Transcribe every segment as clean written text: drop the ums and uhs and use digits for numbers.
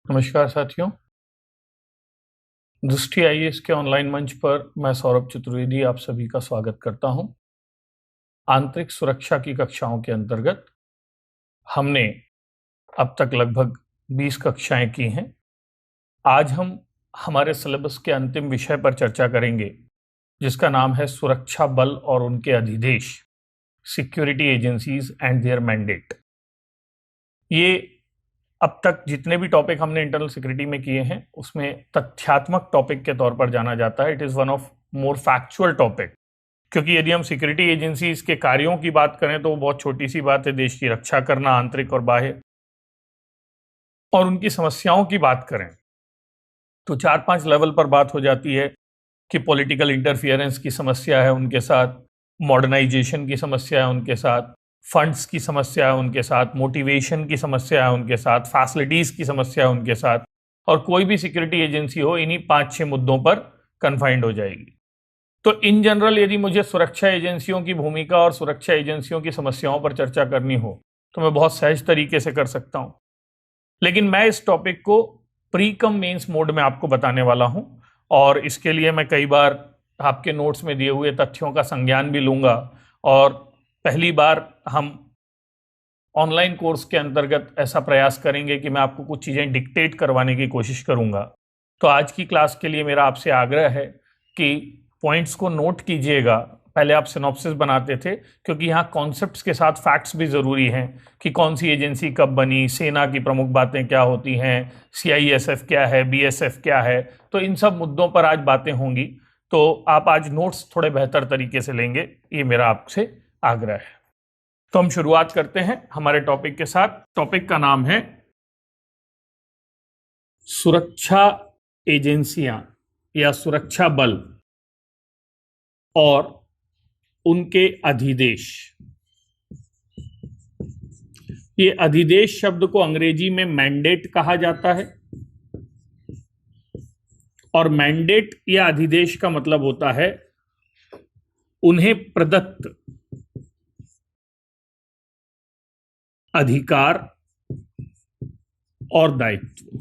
नमस्कार साथियों। दृष्टि आईएएस के ऑनलाइन मंच पर मैं सौरभ चतुर्वेदी आप सभी का स्वागत करता हूं। आंतरिक सुरक्षा की कक्षाओं के अंतर्गत हमने अब तक लगभग 20 कक्षाएं की हैं। आज हम हमारे सिलेबस के अंतिम विषय पर चर्चा करेंगे, जिसका नाम है सुरक्षा बल और उनके अधिदेश, security agencies and their mandate. ये अब तक जितने भी टॉपिक हमने इंटरनल सिक्योरिटी में किए हैं उसमें तथ्यात्मक टॉपिक के तौर पर जाना जाता है। It is one of more factual topic, क्योंकि यदि हम सिक्योरिटी एजेंसीज के कार्यों की बात करें तो वो बहुत छोटी सी बात है। देश की रक्षा करना, आंतरिक और बाह्य, और उनकी समस्याओं की बात करें तो 4-5 लेवल पर बात हो जाती है कि पॉलिटिकल इंटरफियरेंस की समस्या है उनके साथ, मॉडर्नाइजेशन की समस्या है उनके साथ, फंड्स की समस्या है उनके साथ, मोटिवेशन की समस्या है उनके साथ, फैसिलिटीज की समस्या है उनके साथ, और कोई भी सिक्योरिटी एजेंसी हो इन्हीं 5-6 मुद्दों पर कन्फाइंड हो जाएगी। तो इन जनरल यदि मुझे सुरक्षा एजेंसियों की भूमिका और सुरक्षा एजेंसियों की समस्याओं पर चर्चा करनी हो तो मैं बहुत सहज तरीके से कर सकता हूं, लेकिन मैं इस टॉपिक को प्री कम मेंस मोड में आपको बताने वाला हूं, और इसके लिए मैं कई बार आपके नोट्स में दिए हुए तथ्यों का संज्ञान भी लूंगा। और पहली बार हम ऑनलाइन कोर्स के अंतर्गत ऐसा प्रयास करेंगे कि मैं आपको कुछ चीज़ें डिक्टेट करवाने की कोशिश करूंगा। तो आज की क्लास के लिए मेरा आपसे आग्रह है कि पॉइंट्स को नोट कीजिएगा। पहले आप सिनॉप्सिस बनाते थे, क्योंकि यहाँ कॉन्सेप्ट्स के साथ फैक्ट्स भी ज़रूरी हैं कि कौन सी एजेंसी कब बनी, सेना की प्रमुख बातें क्या होती हैं, CISF क्या है, BSF क्या है। तो इन सब मुद्दों पर आज बातें होंगी, तो आप आज नोट्स थोड़े बेहतर तरीके से लेंगे, ये मेरा आपसे आग्रह है। तो हम शुरुआत करते हैं हमारे टॉपिक के साथ। टॉपिक का नाम है सुरक्षा एजेंसियां या सुरक्षा बल और उनके अधिदेश। ये अधिदेश शब्द को अंग्रेजी में मैंडेट कहा जाता है, और मैंडेट या अधिदेश का मतलब होता है उन्हें प्रदत्त अधिकार और दायित्व।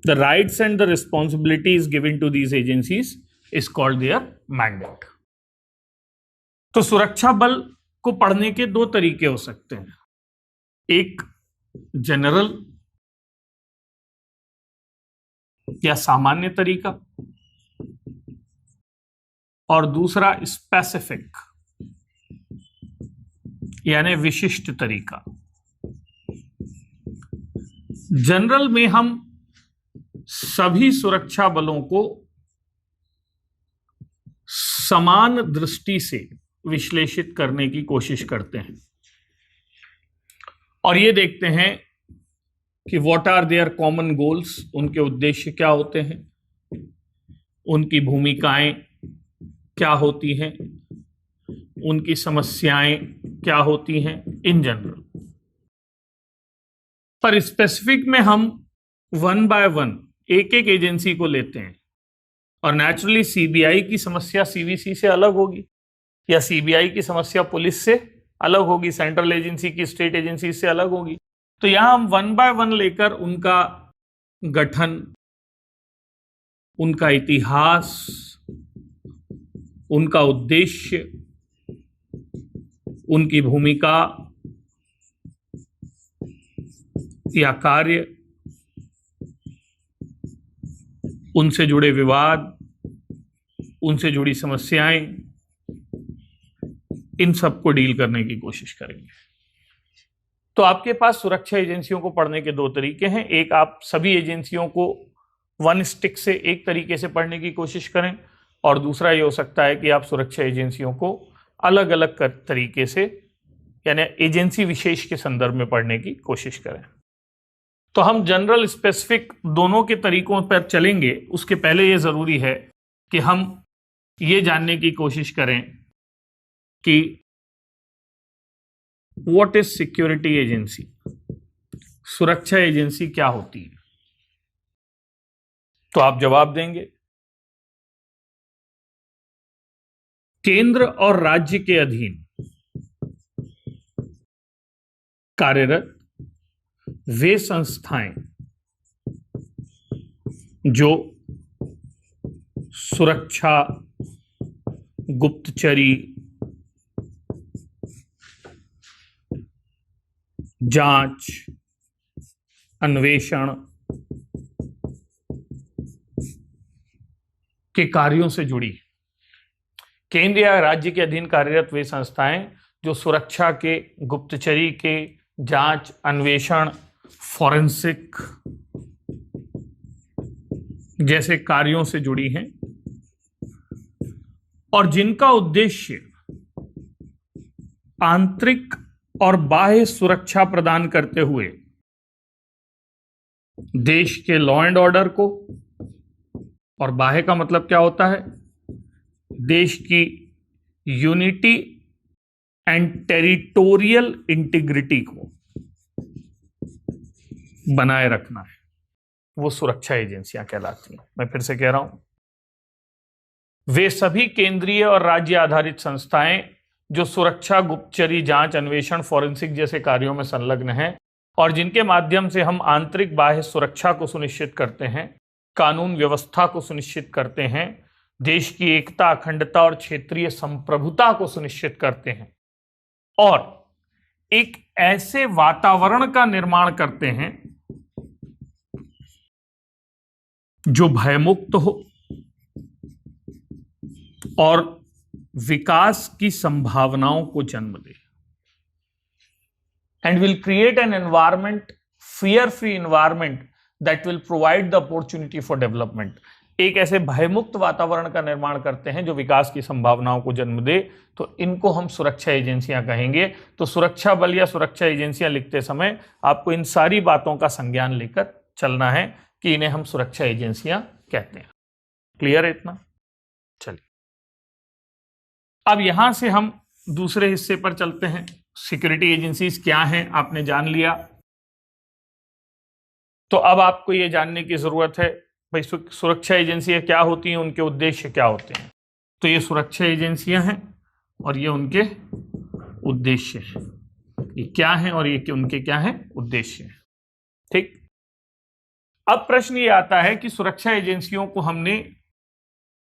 The rights and the responsibilities given to these agencies is called their mandate. तो सुरक्षा बल को पढ़ने के दो तरीके हो सकते हैं, एक जनरल या सामान्य तरीका, और दूसरा स्पेसिफिक यानी विशिष्ट तरीका। जनरल में हम सभी सुरक्षा बलों को समान दृष्टि से विश्लेषित करने की कोशिश करते हैं और ये देखते हैं कि what are their common goals, उनके उद्देश्य क्या होते हैं, उनकी भूमिकाएं क्या होती हैं, उनकी समस्याएं क्या होती हैं इन जनरल। पर स्पेसिफिक में हम 1 बाय 1 एक एक एजेंसी को लेते हैं, और नेचुरली CBI की समस्या CVC से अलग होगी, या CBI की समस्या पुलिस से अलग होगी, सेंट्रल एजेंसी की स्टेट एजेंसी से अलग होगी। तो यहां हम 1 बाय 1 लेकर उनका गठन, उनका इतिहास, उनका उद्देश्य, उनकी भूमिका या कार्य, उनसे जुड़े विवाद, उनसे जुड़ी समस्याएं, इन सबको डील करने की कोशिश करेंगे। तो आपके पास सुरक्षा एजेंसियों को पढ़ने के दो तरीके हैं। एक, आप सभी एजेंसियों को वन स्टिक से एक तरीके से पढ़ने की कोशिश करें, और दूसरा ये हो सकता है कि आप सुरक्षा एजेंसियों को अलग अलग तरीके से, यानी एजेंसी विशेष के संदर्भ में पढ़ने की कोशिश करें। तो हम जनरल स्पेसिफिक दोनों के तरीकों पर चलेंगे। उसके पहले ये जरूरी है कि हम ये जानने की कोशिश करें कि व्हाट इज सिक्योरिटी एजेंसी, सुरक्षा एजेंसी क्या होती है। तो आप जवाब देंगे, केंद्र और राज्य के अधीन कार्यरत वे संस्थाएं जो सुरक्षा, गुप्तचरी, जांच, अन्वेषण के कार्यों से जुड़ी केंद्र या राज्य के अधीन कार्यरत वे संस्थाएं जो सुरक्षा के, गुप्तचरी के, जांच, अन्वेषण, फॉरेंसिक जैसे कार्यों से जुड़ी हैं और जिनका उद्देश्य आंतरिक और बाह्य सुरक्षा प्रदान करते हुए देश के लॉ एंड ऑर्डर को, और बाह्य का मतलब क्या होता है, देश की यूनिटी एंड टेरिटोरियल इंटीग्रिटी को बनाए रखना है, वो सुरक्षा एजेंसियां कहलाती हैं। मैं फिर से कह रहा हूं, वे सभी केंद्रीय और राज्य आधारित संस्थाएं जो सुरक्षा, गुप्तचरी, जांच, अन्वेषण, फॉरेंसिक जैसे कार्यों में संलग्न हैं और जिनके माध्यम से हम आंतरिक बाह्य सुरक्षा को सुनिश्चित करते हैं, कानून व्यवस्था को सुनिश्चित करते हैं, देश की एकता, अखंडता और क्षेत्रीय संप्रभुता को सुनिश्चित करते हैं और एक ऐसे वातावरण का निर्माण करते हैं जो भयमुक्त हो और विकास की संभावनाओं को जन्म दे, and will create an environment, fear free environment that will provide the opportunity for development. एक ऐसे भयमुक्त वातावरण का निर्माण करते हैं जो विकास की संभावनाओं को जन्म दे, तो इनको हम सुरक्षा एजेंसियां कहेंगे। तो सुरक्षा बल या सुरक्षा एजेंसियां लिखते समय आपको इन सारी बातों का संज्ञान लेकर चलना है कि इन्हें हम सुरक्षा एजेंसियां कहते हैं। क्लियर है इतना? चलिए अब यहां से हम दूसरे हिस्से पर चलते हैं। सिक्योरिटी एजेंसीज क्या हैं आपने जान लिया, तो अब आपको यह जानने की जरूरत है भाई सुरक्षा एजेंसियां क्या होती हैं, उनके उद्देश्य क्या होते हैं। तो ये सुरक्षा एजेंसियां हैं और ये उनके उद्देश्य हैं। ये क्या हैं और ये उनके क्या हैं उद्देश्य हैं। ठीक, अब प्रश्न ये आता है कि सुरक्षा एजेंसियों को हमने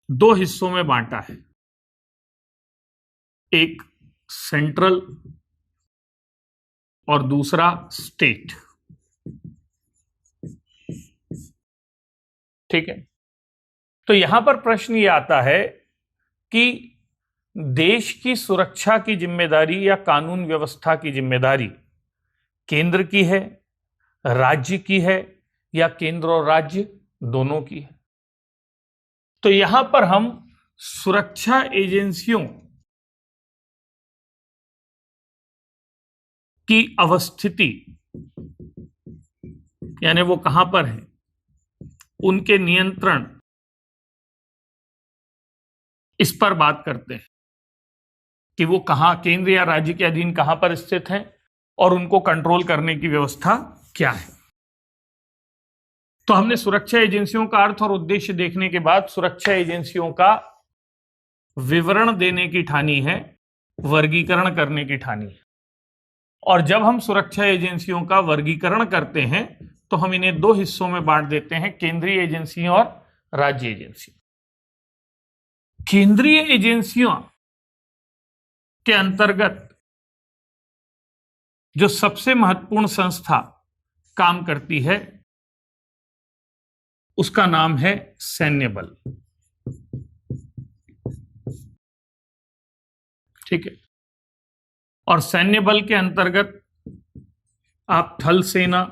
दो हिस्सों में बांटा है, एक सेंट्रल और दूसरा स्टेट। ठीक है, तो यहां पर प्रश्न ये आता है कि देश की सुरक्षा की जिम्मेदारी या कानून व्यवस्था की जिम्मेदारी केंद्र की है, राज्य की है, या केंद्र और राज्य दोनों की है। तो यहां पर हम सुरक्षा एजेंसियों की अवस्थिति यानी वो कहां पर है, उनके नियंत्रण, इस पर बात करते हैं कि वो कहां, केंद्र या राज्य के अधीन कहां पर स्थित हैं और उनको कंट्रोल करने की व्यवस्था क्या है। तो हमने सुरक्षा एजेंसियों का अर्थ और उद्देश्य देखने के बाद सुरक्षा एजेंसियों का विवरण देने की ठानी है, वर्गीकरण करने की ठानी है। और जब हम सुरक्षा एजेंसियों का वर्गीकरण करते हैं तो हम इन्हें दो हिस्सों में बांट देते हैं, केंद्रीय एजेंसियों और राज्य एजेंसियों। केंद्रीय एजेंसियों के अंतर्गत जो सबसे महत्वपूर्ण संस्था काम करती है उसका नाम है सैन्य बल। ठीक है, और सैन्य बल के अंतर्गत आप थल सेना,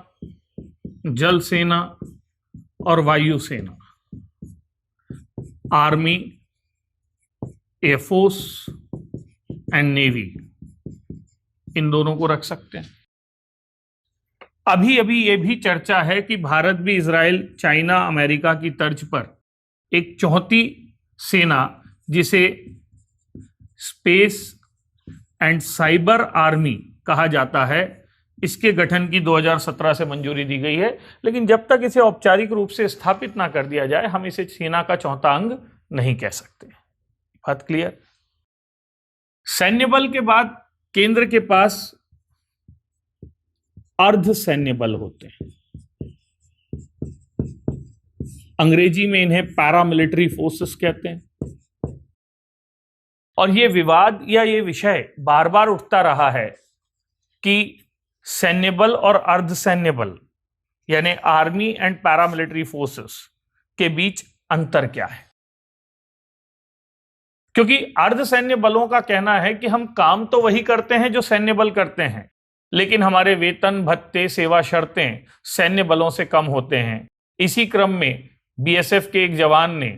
जल सेना और वायु सेना, आर्मी, एयरफोर्स एंड नेवी, इन दोनों को रख सकते हैं। अभी अभी यह भी चर्चा है कि भारत भी इजराइल, चाइना, अमेरिका की तर्ज पर एक चौथी सेना जिसे स्पेस एंड साइबर आर्मी कहा जाता है, इसके गठन की 2017 से मंजूरी दी गई है। लेकिन जब तक इसे औपचारिक रूप से स्थापित ना कर दिया जाए हम इसे सेना का चौथा अंग नहीं कह सकते। बात क्लियर? सैन्य बल के बाद केंद्र के पास अर्ध सैन्य बल होते हैं। अंग्रेजी में इन्हें पैरामिलिट्री फोर्सेस कहते हैं। और ये विवाद या ये विषय बार बार उठता रहा है कि सैन्य बल और अर्धसैन्य बल यानी आर्मी एंड पैरामिलिट्री फोर्सेस के बीच अंतर क्या है। क्योंकि अर्धसैन्य बलों का कहना है कि हम काम तो वही करते हैं जो सैन्य बल करते हैं, लेकिन हमारे वेतन भत्ते सेवा शर्तें सैन्य बलों से कम होते हैं। इसी क्रम में बीएसएफ के एक जवान ने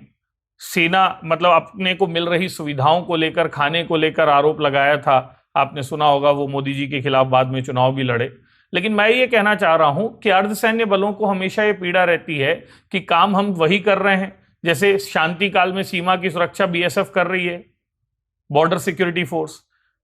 सेना मतलब अपने को मिल रही सुविधाओं को लेकर, खाने को लेकर आरोप लगाया था। आपने सुना होगा, वो मोदी जी के खिलाफ बाद में चुनाव भी लड़े। लेकिन मैं ये कहना चाह रहा हूं कि अर्धसैन्य बलों को हमेशा ये पीड़ा रहती है कि काम हम वही कर रहे हैं जैसे शांति काल में सीमा की सुरक्षा बीएसएफ कर रही है, बॉर्डर सिक्योरिटी फोर्स।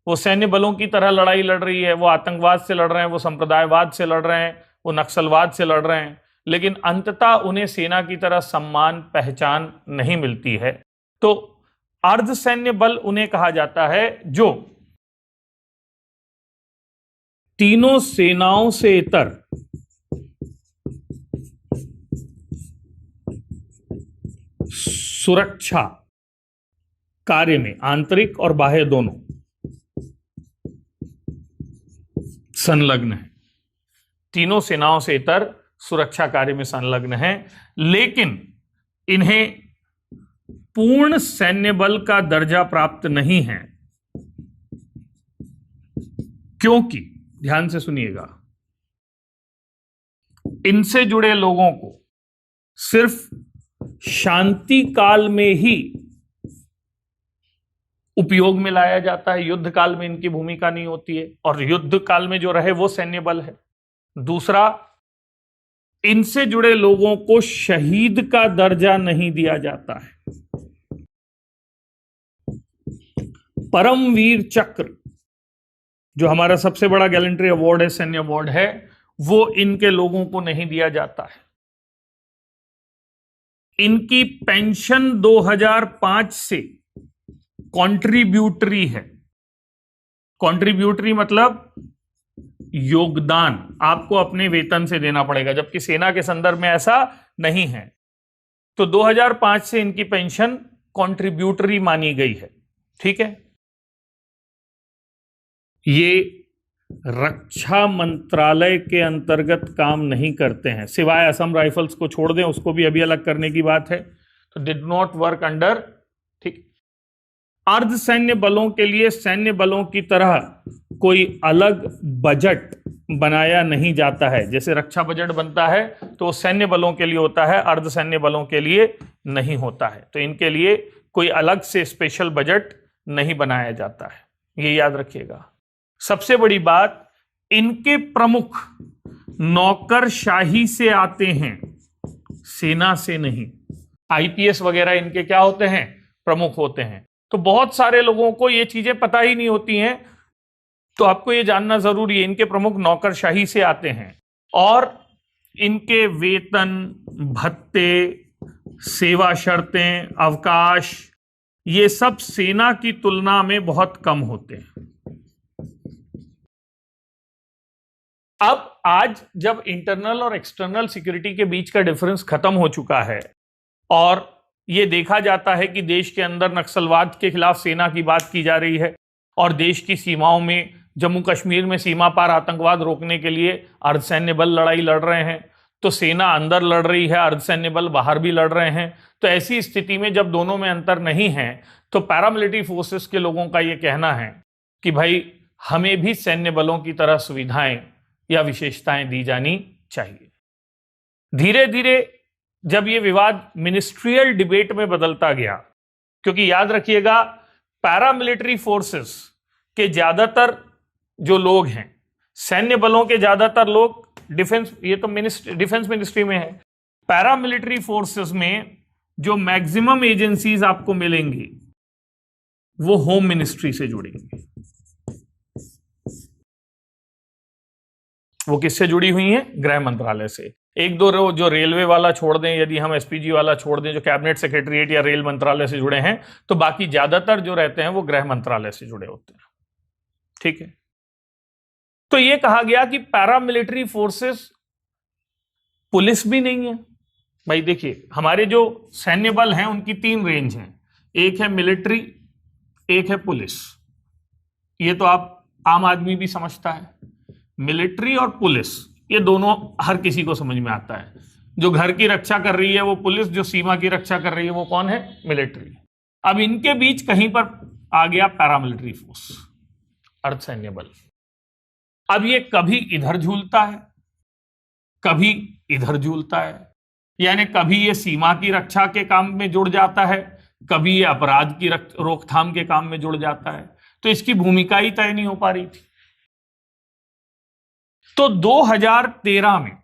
वो सैन्य बलों की तरह लड़ाई लड़ रही है, वो आतंकवाद से लड़ रहे हैं, वो संप्रदायवाद से लड़ रहे हैं, वो नक्सलवाद से लड़ रहे हैं, लेकिन अंततः उन्हें सेना की तरह सम्मान पहचान नहीं मिलती है। तो अर्धसैन्य बल उन्हें कहा जाता है जो तीनों सेनाओं से इतर सुरक्षा कार्य में आंतरिक और बाह्य दोनों संलग्न है। तीनों सेनाओं से इतर सुरक्षा कार्य में संलग्न है, लेकिन इन्हें पूर्ण सैन्य बल का दर्जा प्राप्त नहीं है, क्योंकि ध्यान से सुनिएगा, इनसे जुड़े लोगों को सिर्फ शांति काल में ही उपयोग में लाया जाता है, युद्ध काल में इनकी भूमिका नहीं होती है, और युद्ध काल में जो रहे वो सैन्य बल है। दूसरा, इनसे जुड़े लोगों को शहीद का दर्जा नहीं दिया जाता है। परमवीर चक्र जो हमारा सबसे बड़ा गैलेंट्री अवार्ड है, सैन्य अवार्ड है, वो इनके लोगों को नहीं दिया जाता है। इनकी पेंशन 2005 से कॉन्ट्रीब्यूटरी है। कॉन्ट्रीब्यूटरी मतलब योगदान आपको अपने वेतन से देना पड़ेगा, जबकि सेना के संदर्भ में ऐसा नहीं है। तो 2005 से इनकी पेंशन कॉन्ट्रीब्यूटरी मानी गई है। ठीक है, ये रक्षा मंत्रालय के अंतर्गत काम नहीं करते हैं, सिवाय असम राइफल्स को छोड़ दें, उसको भी अभी अलग करने की बात है। तो डिड नॉट वर्क अंडर। ठीक, अर्धसैन्य बलों के लिए सैन्य बलों की तरह कोई अलग बजट बनाया नहीं जाता है। जैसे रक्षा बजट बनता है तो सैन्य बलों के लिए होता है, अर्धसैन्य बलों के लिए नहीं होता है। तो इनके लिए कोई अलग से स्पेशल बजट नहीं बनाया जाता है, ये याद रखिएगा। सबसे बड़ी बात, इनके प्रमुख नौकरशाही से आते हैं, सेना से नहीं। आईपीएस वगैरह इनके क्या होते हैं, प्रमुख होते हैं। तो बहुत सारे लोगों को ये चीजें पता ही नहीं होती हैं, तो आपको ये जानना जरूरी है। इनके प्रमुख नौकरशाही से आते हैं और इनके वेतन भत्ते सेवा शर्तें अवकाश ये सब सेना की तुलना में बहुत कम होते हैं। अब आज जब इंटरनल और एक्सटर्नल सिक्योरिटी के बीच का डिफरेंस खत्म हो चुका है और यह देखा जाता है कि देश के अंदर नक्सलवाद के खिलाफ सेना की बात की जा रही है और देश की सीमाओं में जम्मू कश्मीर में सीमा पार आतंकवाद रोकने के लिए अर्धसैन्य बल लड़ाई लड़ रहे हैं, तो सेना अंदर लड़ रही है, अर्धसैन्य बल बाहर भी लड़ रहे हैं। तो ऐसी स्थिति में जब दोनों में अंतर नहीं है तो पैरामिलिट्री फोर्सेस के लोगों का यह कहना है कि भाई हमें भी सैन्य बलों की तरह सुविधाएं या विशेषताएं दी जानी चाहिए। धीरे धीरे जब यह विवाद मिनिस्ट्रियल डिबेट में बदलता गया, क्योंकि याद रखिएगा पैरामिलिट्री फोर्सेस के ज्यादातर जो लोग हैं, सैन्य बलों के ज्यादातर लोग डिफेंस, ये तो डिफेंस मिनिस्ट्री में है। पैरामिलिट्री फोर्सेस में जो मैक्सिमम एजेंसीज आपको मिलेंगी वो होम मिनिस्ट्री से जुड़ेंगी। वो किससे जुड़ी हुई हैं, गृह मंत्रालय से। एक दो जो रेलवे वाला छोड़ दें, यदि हम एसपीजी वाला छोड़ दें जो कैबिनेट सेक्रेटरीट या रेल मंत्रालय से जुड़े हैं, तो बाकी ज्यादातर जो रहते हैं वो गृह मंत्रालय से जुड़े होते हैं। ठीक है, तो यह कहा गया कि पैरामिलिट्री फोर्सेस पुलिस भी नहीं है, भाई देखिए, हमारे जो सैन्य बल हैं उनकी 3 रेंज हैं। एक है मिलिट्री, एक है पुलिस। ये तो आप आम आदमी भी समझता है। मिलिट्री और पुलिस ये दोनों हर किसी को समझ में आता है। जो घर की रक्षा कर रही है वो पुलिस, जो सीमा की रक्षा कर रही है वो कौन है? मिलिट्री। अब इनके बीच कहीं पर आ गया पैरामिलिट्री फोर्स, अर्धसैन्य बल। अब ये कभी इधर झूलता है, कभी इधर झूलता है, यानी कभी ये सीमा की रक्षा के काम में जुड़ जाता है, कभी ये अपराध की रोकथाम के काम में जुड़ जाता है। तो इसकी भूमिका ही तय नहीं हो पा रही थी। तो 2013 में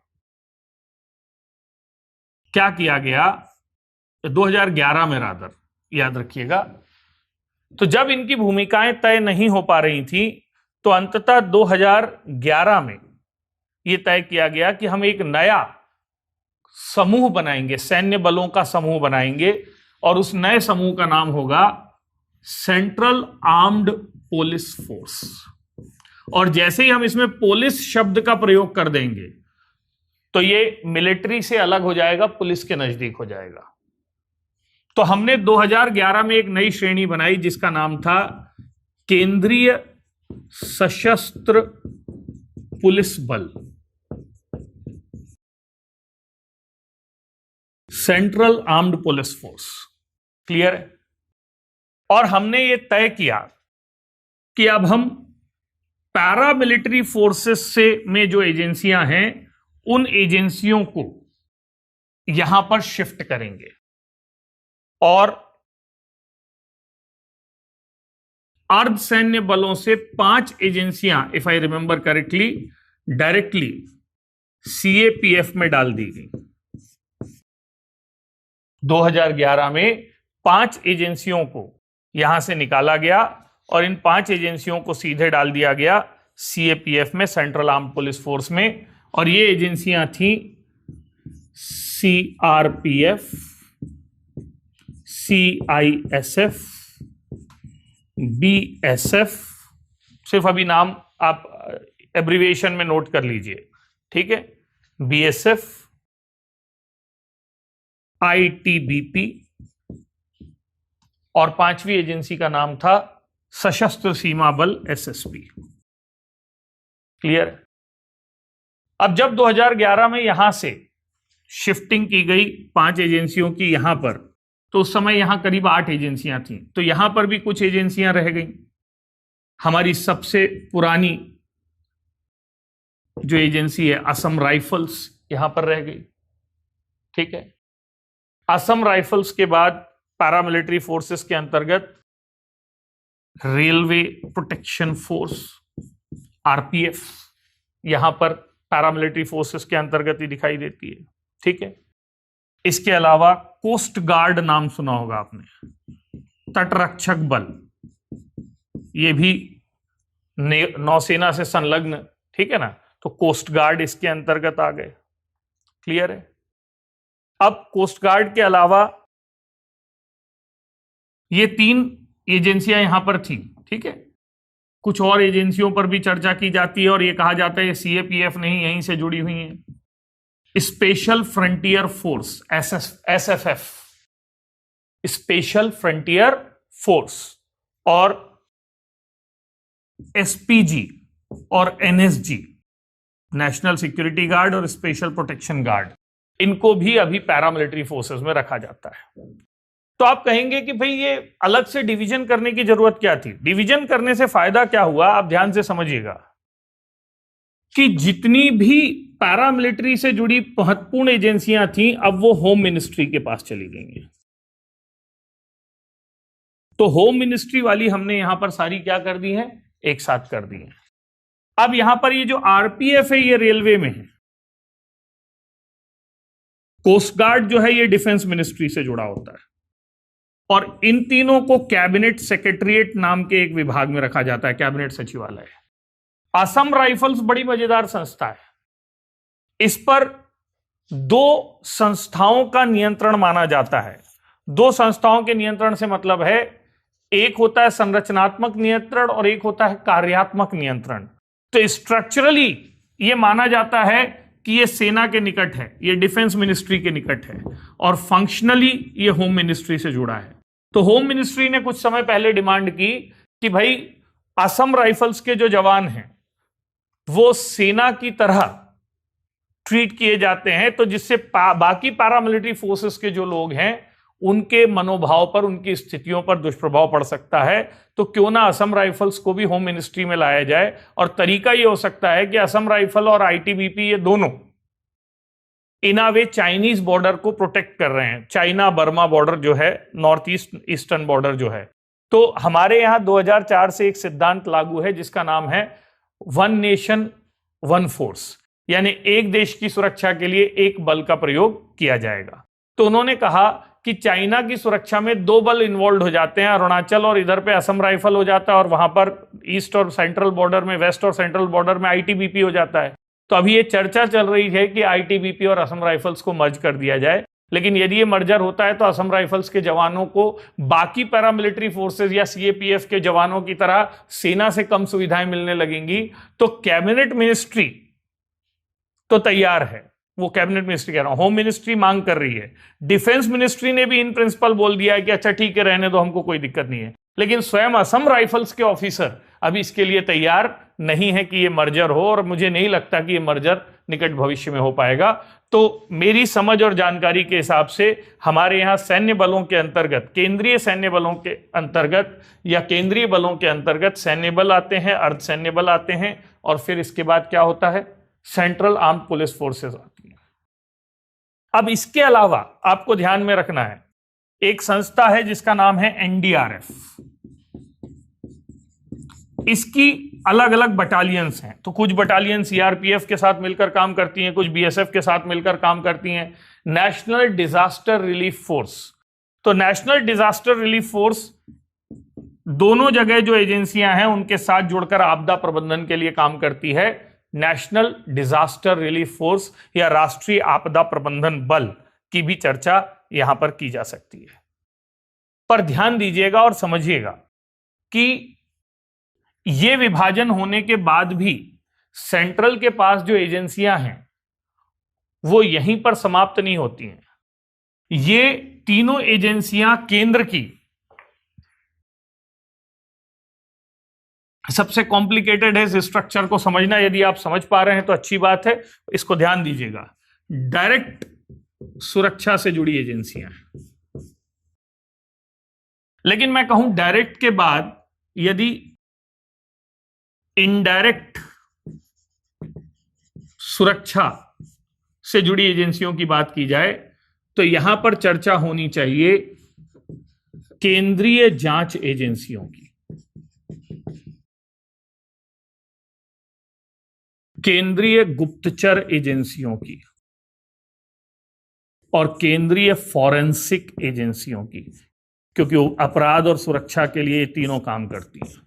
क्या किया गया, 2011 में रादर, याद रखिएगा। तो जब इनकी भूमिकाएं तय नहीं हो पा रही थी तो अंततः 2011 में यह तय किया गया कि हम एक नया समूह बनाएंगे, सैन्य बलों का समूह बनाएंगे, और उस नए समूह का नाम होगा सेंट्रल आर्म्ड पुलिस फोर्स। और जैसे ही हम इसमें पुलिस शब्द का प्रयोग कर देंगे तो ये मिलिट्री से अलग हो जाएगा, पुलिस के नजदीक हो जाएगा। तो हमने 2011 में एक नई श्रेणी बनाई जिसका नाम था केंद्रीय सशस्त्र पुलिस बल, central armed police force. Clear है? और हमने ये तय किया कि अब हम पैरामिलिट्री फोर्सेस से में जो एजेंसियां हैं उन एजेंसियों को यहां पर शिफ्ट करेंगे, और अर्धसैन्य बलों से 5 एजेंसियां, if I remember correctly, directly CAPF में डाल दी गई। 2011 में 5 एजेंसियों को यहां से निकाला गया और इन 5 एजेंसियों को सीधे डाल दिया गया सीएपीएफ में, सेंट्रल आर्म्ड पुलिस फोर्स में। और ये एजेंसियां थी सीआरपीएफ, सीआईएसएफ, बीएसएफ, सिर्फ अभी नाम आप एब्रिविएशन में नोट कर लीजिए, ठीक है? बीएसएफ, आईटीबीपी, और 5वीं एजेंसी का नाम था सशस्त्र सीमा बल, एसएसबी। क्लियर? अब जब 2011 में यहां से शिफ्टिंग की गई 5 एजेंसियों की यहां पर, तो उस समय यहां करीब 8 एजेंसियां थीं। तो यहां पर भी कुछ एजेंसियां रह गई। हमारी सबसे पुरानी जो एजेंसी है असम राइफल्स, यहां पर रह गई। ठीक है? असम राइफल्स के बाद पैरामिलिट्री फोर्सेस के अंतर्गत रेलवे प्रोटेक्शन फोर्स, आरपीएफ, यहां पर पैरामिलिट्री फोर्सेस के अंतर्गत ही दिखाई देती है। ठीक है? इसके अलावा कोस्ट गार्ड नाम सुना होगा आपने, तटरक्षक बल, ये भी नौसेना से संलग्न, ठीक है ना? तो कोस्ट गार्ड इसके अंतर्गत आ गए। क्लियर है? अब कोस्ट गार्ड के अलावा ये 3 एजेंसियां यहां पर थी। ठीक है? कुछ और एजेंसियों पर भी चर्चा की जाती है और ये कहा जाता है ये सीएपीएफ नहीं, यहीं से जुड़ी हुई हैं। Special frontier force, SFF, special frontier force, और एसपीजी और एनएसजी, नेशनल सिक्योरिटी गार्ड और स्पेशल प्रोटेक्शन गार्ड, इनको भी अभी पैरामिलिट्री फोर्सेस में रखा जाता है। तो आप कहेंगे कि भाई ये अलग से डिवीजन करने की जरूरत क्या थी? डिवीजन करने से फायदा क्या हुआ, आप ध्यान से समझिएगा कि जितनी भी पैरामिलिट्री से जुड़ी महत्वपूर्ण एजेंसियां थीं, अब वो होम मिनिस्ट्री के पास चली गई हैं। तो होम मिनिस्ट्री वाली हमने यहां पर सारी क्या कर दी है, एक साथ कर दी है। अब यहां पर ये जो आरपीएफ है ये रेलवे में है, कोस्ट गार्ड जो है ये डिफेंस मिनिस्ट्री से जुड़ा होता है, और इन तीनों को कैबिनेट सेक्रेटरीट नाम के एक विभाग में रखा जाता है, कैबिनेट सचिवालय। असम राइफल्स बड़ी मजेदार संस्था है। इस पर 2 संस्थाओं का नियंत्रण माना जाता है। 2 संस्थाओं के नियंत्रण से मतलब है, एक होता है संरचनात्मक नियंत्रण और एक होता है कार्यात्मक नियंत्रण। तो स्ट्रक्चरली यह माना जाता है कि ये सेना के निकट है, ये डिफेंस मिनिस्ट्री के निकट है, और फंक्शनली ये होम मिनिस्ट्री से जुड़ा है। तो होम मिनिस्ट्री ने कुछ समय पहले डिमांड की कि भाई असम राइफल्स के जो जवान हैं वो सेना की तरह ट्रीट किए जाते हैं, तो जिससे बाकी पैरामिलिट्री फोर्सेस के जो लोग हैं उनके मनोभाव पर, उनकी स्थितियों पर दुष्प्रभाव पड़ सकता है। तो क्यों ना असम राइफल्स को भी होम मिनिस्ट्री में लाया जाए, और तरीका यह हो सकता है कि असम राइफल और आईटीबीपी ये दोनों इन अ वे चाइनीज बॉर्डर को प्रोटेक्ट कर रहे हैं, चाइना बर्मा बॉर्डर जो है, नॉर्थ ईस्टर्न बॉर्डर जो है। तो हमारे यहां 2004 से एक सिद्धांत लागू है जिसका नाम है वन नेशन वन फोर्स, यानी एक देश की सुरक्षा के लिए एक बल का प्रयोग किया जाएगा। तो उन्होंने कहा कि चाइना की सुरक्षा में दो बल इन्वॉल्व हो जाते हैं, अरुणाचल और इधर पे असम राइफल हो जाता है, और वहां पर ईस्ट और सेंट्रल बॉर्डर में, वेस्ट और सेंट्रल बॉर्डर में आईटीबीपी हो जाता है। तो अभी ये चर्चा चल रही है कि आईटीबीपी और असम राइफल्स को मर्ज कर दिया जाए, लेकिन यदि ये मर्जर होता है तो असम राइफल्स के जवानों को बाकी पैरामिलिट्री फोर्सेस या सीएपीएफ के जवानों की तरह सेना से कम सुविधाएं मिलने लगेंगी। तो कैबिनेट मिनिस्ट्री तो तैयार है, वो कैबिनेट मिनिस्ट्री कह रहा हूं, होम मिनिस्ट्री मांग कर रही है, डिफेंस मिनिस्ट्री ने भी इन प्रिंसिपल बोल दिया है कि अच्छा ठीक है, रहने दो, हमको कोई दिक्कत नहीं है। लेकिन स्वयं असम राइफल्स के ऑफिसर अभी इसके लिए तैयार नहीं है कि ये मर्जर हो, और मुझे नहीं लगता कि ये मर्जर निकट भविष्य में हो पाएगा। तो मेरी समझ और जानकारी के हिसाब से हमारे यहां सैन्य बलों के अंतर्गत, केंद्रीय सैन्य बलों के अंतर्गत या केंद्रीय बलों के अंतर्गत सैन्य बल आते हैं, अर्ध सैन्य बल आते हैं, और फिर इसके बाद क्या होता है, सेंट्रल आर्म्ड पुलिस फोर्सेस आती हैं। अब इसके अलावा आपको ध्यान में रखना है, एक संस्था है जिसका नाम है एनडीआरएफ। इसकी अलग अलग बटालियंस हैं। तो कुछ बटालियन सीआरपीएफ के साथ मिलकर काम करती हैं, कुछ बीएसएफ के साथ मिलकर काम करती हैं। नेशनल डिजास्टर रिलीफ फोर्स, तो नेशनल डिजास्टर रिलीफ फोर्स दोनों जगह जो एजेंसियां हैं उनके साथ जुड़कर आपदा प्रबंधन के लिए काम करती है। नेशनल डिजास्टर रिलीफ फोर्स या राष्ट्रीय आपदा प्रबंधन बल की भी चर्चा यहां पर की जा सकती है। पर ध्यान दीजिएगा और समझिएगा कि ये विभाजन होने के बाद भी सेंट्रल के पास जो एजेंसियां हैं वो यहीं पर समाप्त नहीं होती हैं। ये तीनों एजेंसियां केंद्र की सबसे कॉम्प्लिकेटेड है। इस स्ट्रक्चर को समझना, यदि आप समझ पा रहे हैं तो अच्छी बात है, इसको ध्यान दीजिएगा। डायरेक्ट सुरक्षा से जुड़ी एजेंसियां हैं, लेकिन मैं कहूं डायरेक्ट के बाद यदि इनडायरेक्ट सुरक्षा से जुड़ी एजेंसियों की बात की जाए तो यहां पर चर्चा होनी चाहिए केंद्रीय जांच एजेंसियों की, केंद्रीय गुप्तचर एजेंसियों की और केंद्रीय फॉरेंसिक एजेंसियों की, क्योंकि वो अपराध और सुरक्षा के लिए ये तीनों काम करती हैं।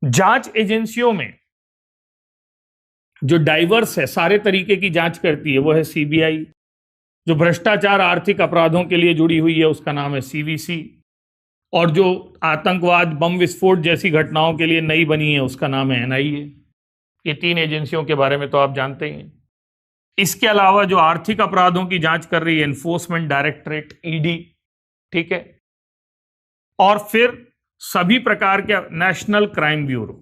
जांच एजेंसियों में जो डाइवर्स है, सारे तरीके की जांच करती है, वो है सीबीआई। जो भ्रष्टाचार आर्थिक अपराधों के लिए जुड़ी हुई है उसका नाम है सीवीसी, और जो आतंकवाद, बम विस्फोट जैसी घटनाओं के लिए नई बनी है उसका नाम है एनआईए। ये तीन एजेंसियों के बारे में तो आप जानते ही हैं। इसके अलावा जो आर्थिक अपराधों की जांच कर रही है एनफोर्समेंट डायरेक्टरेट, ईडी, ठीक है, और फिर सभी प्रकार के नेशनल क्राइम ब्यूरो।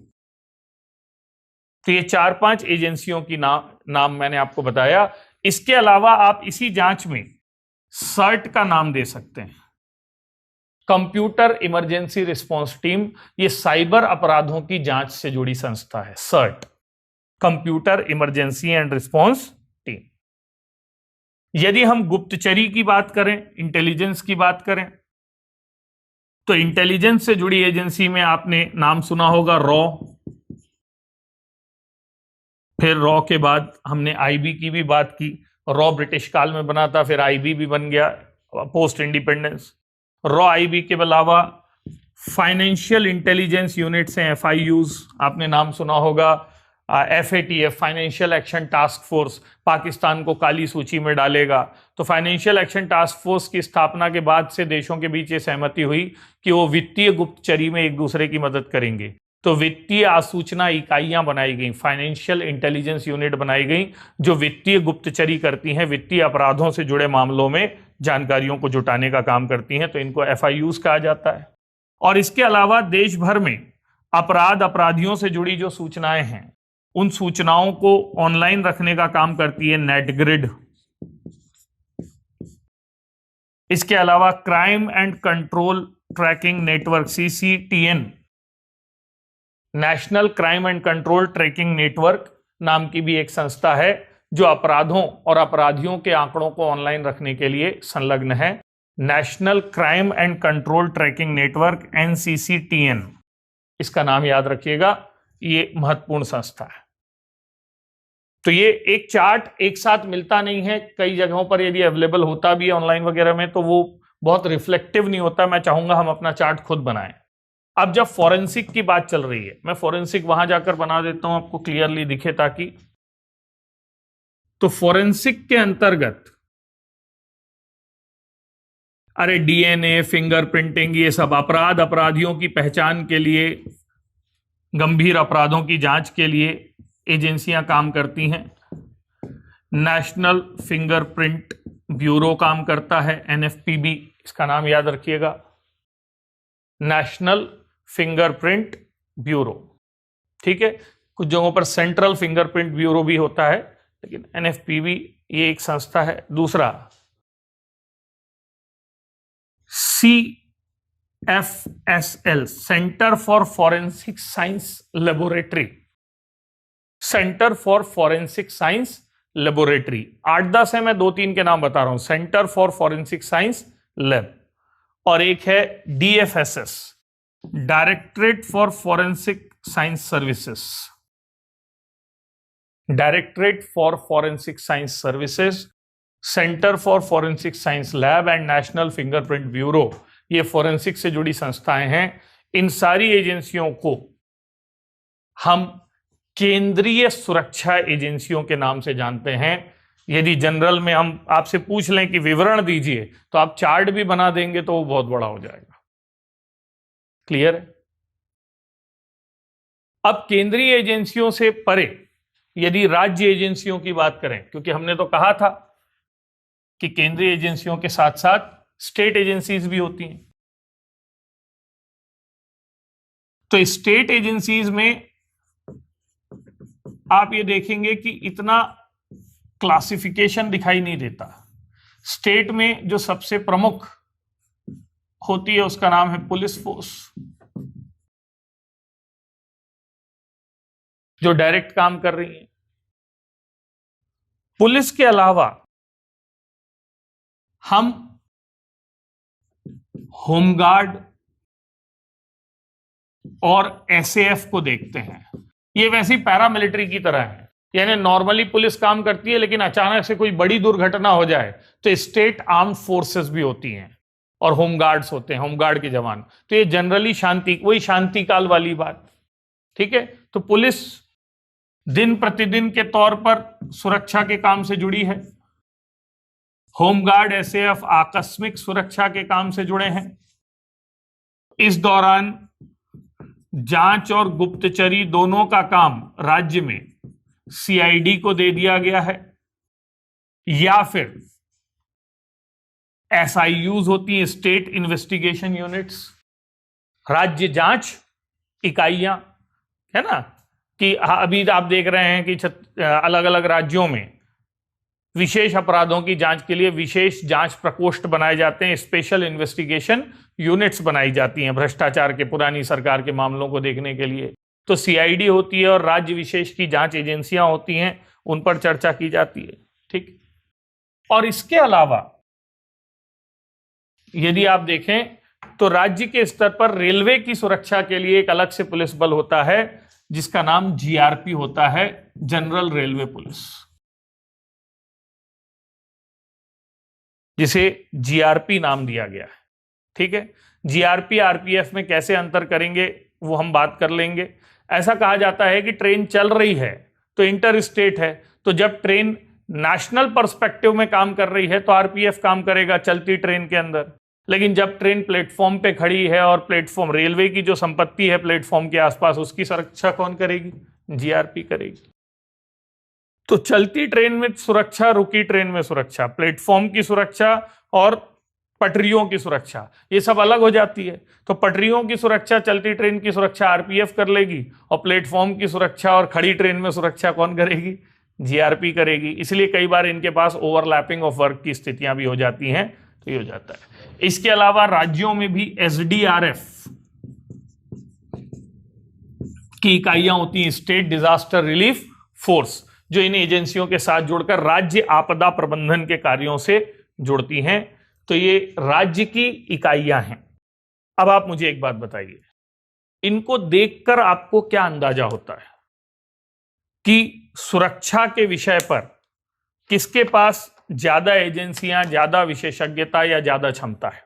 तो ये 4-5 एजेंसियों की नाम मैंने आपको बताया। इसके अलावा आप इसी जांच में सर्ट का नाम दे सकते हैं, कंप्यूटर इमरजेंसी रिस्पांस टीम। ये साइबर अपराधों की जांच से जुड़ी संस्था है, CERT, computer emergency and response team. यदि हम गुप्तचरी की बात करें, इंटेलिजेंस की बात करें, तो इंटेलिजेंस से जुड़ी एजेंसी में आपने नाम सुना होगा रॉ। फिर रॉ के बाद हमने आईबी की भी बात की। रॉ ब्रिटिश काल में बना था, फिर आईबी भी बन गया पोस्ट इंडिपेंडेंस। रॉ आईबी के अलावा फाइनेंशियल इंटेलिजेंस यूनिट्स हैं, एफआईयूज, आपने नाम सुना होगा। FATF, financial action task force, Pakistan को काली सूची में डालेगा। तो फाइनेंशियल एक्शन टास्क फोर्स की स्थापना के बाद से देशों के बीच ये सहमति हुई कि वो वित्तीय गुप्तचरी में एक दूसरे की मदद करेंगे। तो वित्तीय आसूचना इकाइयां बनाई गई, फाइनेंशियल इंटेलिजेंस यूनिट बनाई गई, जो वित्तीय गुप्तचरी करती हैं, वित्तीय अपराधों से जुड़े मामलों में जानकारियों को जुटाने का काम करती हैं, तो इनको FIUs कहा जाता है। और इसके अलावा देश भर में अपराधियों से जुड़ी जो सूचनाएं हैं, उन सूचनाओं को ऑनलाइन रखने का काम करती है नेटग्रिड। इसके अलावा crime and control tracking network CCTN, national crime and control tracking network नाम की भी एक संस्था है, जो अपराधों और अपराधियों के आंकड़ों को ऑनलाइन रखने के लिए संलग्न है। National crime and control tracking network NCCTN, इसका नाम याद रखिएगा, ये महत्वपूर्ण संस्था है। तो ये एक चार्ट एक साथ मिलता नहीं है, कई जगहों पर यदि अवेलेबल होता भी है ऑनलाइन वगैरह में तो वो बहुत रिफ्लेक्टिव नहीं होता। मैं चाहूंगा हम अपना चार्ट खुद बनाएं। अब जब फॉरेंसिक की बात चल रही है, मैं फॉरेंसिक वहां जाकर बना देता हूं, आपको क्लियरली दिखे ताकि। तो फॉरेंसिक के अंतर्गत अरे DNA, फिंगरप्रिंटिंग, ये सब अपराधियों की पहचान के लिए, गंभीर अपराधों की जांच के लिए एजेंसियां काम करती हैं। नेशनल फिंगरप्रिंट ब्यूरो काम करता है, NFPB, इसका नाम याद रखिएगा, नेशनल फिंगरप्रिंट ब्यूरो। ठीक है, कुछ जगहों पर सेंट्रल फिंगरप्रिंट ब्यूरो भी होता है, लेकिन NFPB ये एक संस्था है। दूसरा CFSL, centre for forensic science laboratory, centre for forensic science laboratory. 8-10 है, मैं 2-3 के नाम बता रहा हूं। Centre for forensic science lab, और एक है DFSS, directorate for forensic science services, directorate for forensic science services, centre for forensic science lab and national fingerprint bureau. ये फॉरेंसिक से जुड़ी संस्थाएं हैं। इन सारी एजेंसियों को हम केंद्रीय सुरक्षा एजेंसियों के नाम से जानते हैं। यदि जनरल में हम आपसे पूछ लें कि विवरण दीजिए, तो आप चार्ट भी बना देंगे तो वो बहुत बड़ा हो जाएगा। क्लियर है? अब केंद्रीय एजेंसियों से परे यदि राज्य एजेंसियों की बात करें, क्योंकि हमने तो कहा था कि केंद्रीय एजेंसियों के साथ साथ स्टेट एजेंसीज भी होती हैं, तो स्टेट एजेंसीज में आप ये देखेंगे कि इतना क्लासिफिकेशन दिखाई नहीं देता। स्टेट में जो सबसे प्रमुख होती है उसका नाम है पुलिस फोर्स, जो डायरेक्ट काम कर रही है। पुलिस के अलावा हम होमगार्ड और SAF को देखते हैं। ये वैसी पैरामिलिट्री की तरह है, यानी नॉर्मली पुलिस काम करती है, लेकिन अचानक से कोई बड़ी दुर्घटना हो जाए तो स्टेट आर्म्ड फोर्सेस भी होती हैं और होमगार्ड्स होते हैं, होमगार्ड के जवान। तो ये जनरली वही शांति काल वाली बात। ठीक है, तो पुलिस दिन प्रतिदिन के तौर पर सुरक्षा के काम से जुड़ी है। होमगार्ड SAF आकस्मिक सुरक्षा के काम से जुड़े हैं। इस दौरान जांच और गुप्तचरी दोनों का काम राज्य में CID को दे दिया गया है, या फिर SIUs होती हैं, स्टेट इन्वेस्टिगेशन यूनिट्स, राज्य जांच इकाइयां, है ना। कि अभी आप देख रहे हैं कि अलग अलग राज्यों में विशेष अपराधों की जांच के लिए विशेष जांच प्रकोष्ठ बनाए जाते हैं, स्पेशल इन्वेस्टिगेशन यूनिट्स बनाई जाती हैं भ्रष्टाचार के, पुरानी सरकार के मामलों को देखने के लिए। तो CID होती है और राज्य विशेष की जांच एजेंसियां होती हैं, उन पर चर्चा की जाती है। ठीक, और इसके अलावा यदि आप देखें तो राज्य के स्तर पर रेलवे की सुरक्षा के लिए एक अलग से पुलिस बल होता है, जिसका नाम GRP होता है, जनरल रेलवे पुलिस, जिसे GRP नाम दिया गया है। ठीक है, GRP RPF में कैसे अंतर करेंगे वो हम बात कर लेंगे। ऐसा कहा जाता है कि ट्रेन चल रही है तो इंटर स्टेट है, तो जब ट्रेन नेशनल पर्सपेक्टिव में काम कर रही है तो RPF काम करेगा चलती ट्रेन के अंदर। लेकिन जब ट्रेन प्लेटफॉर्म पे खड़ी है और प्लेटफॉर्म, रेलवे की जो संपत्ति है प्लेटफॉर्म के आसपास, उसकी सुरक्षा कौन करेगी? जीआरपी करेगी। तो चलती ट्रेन में सुरक्षा, रुकी ट्रेन में सुरक्षा, प्लेटफॉर्म की सुरक्षा और पटरियों की सुरक्षा, ये सब अलग हो जाती है। तो पटरियों की सुरक्षा, चलती ट्रेन की सुरक्षा आरपीएफ कर लेगी, और प्लेटफॉर्म की सुरक्षा और खड़ी ट्रेन में सुरक्षा कौन करेगी? जीआरपी करेगी। इसलिए कई बार इनके पास ओवरलैपिंग ऑफ वर्क की स्थितियां भी हो जाती हैं, तो ये हो जाता है। इसके अलावा राज्यों में भी एसडीआरएफ की इकाइयां होती हैं, स्टेट डिजास्टर रिलीफ फोर्स, जो इन एजेंसियों के साथ जुड़कर राज्य आपदा प्रबंधन के कार्यों से जुड़ती हैं। तो ये राज्य की इकाइयां हैं। अब आप मुझे एक बात बताइए, इनको देखकर आपको क्या अंदाजा होता है कि सुरक्षा के विषय पर किसके पास ज्यादा एजेंसियां, ज्यादा विशेषज्ञता या ज्यादा क्षमता है?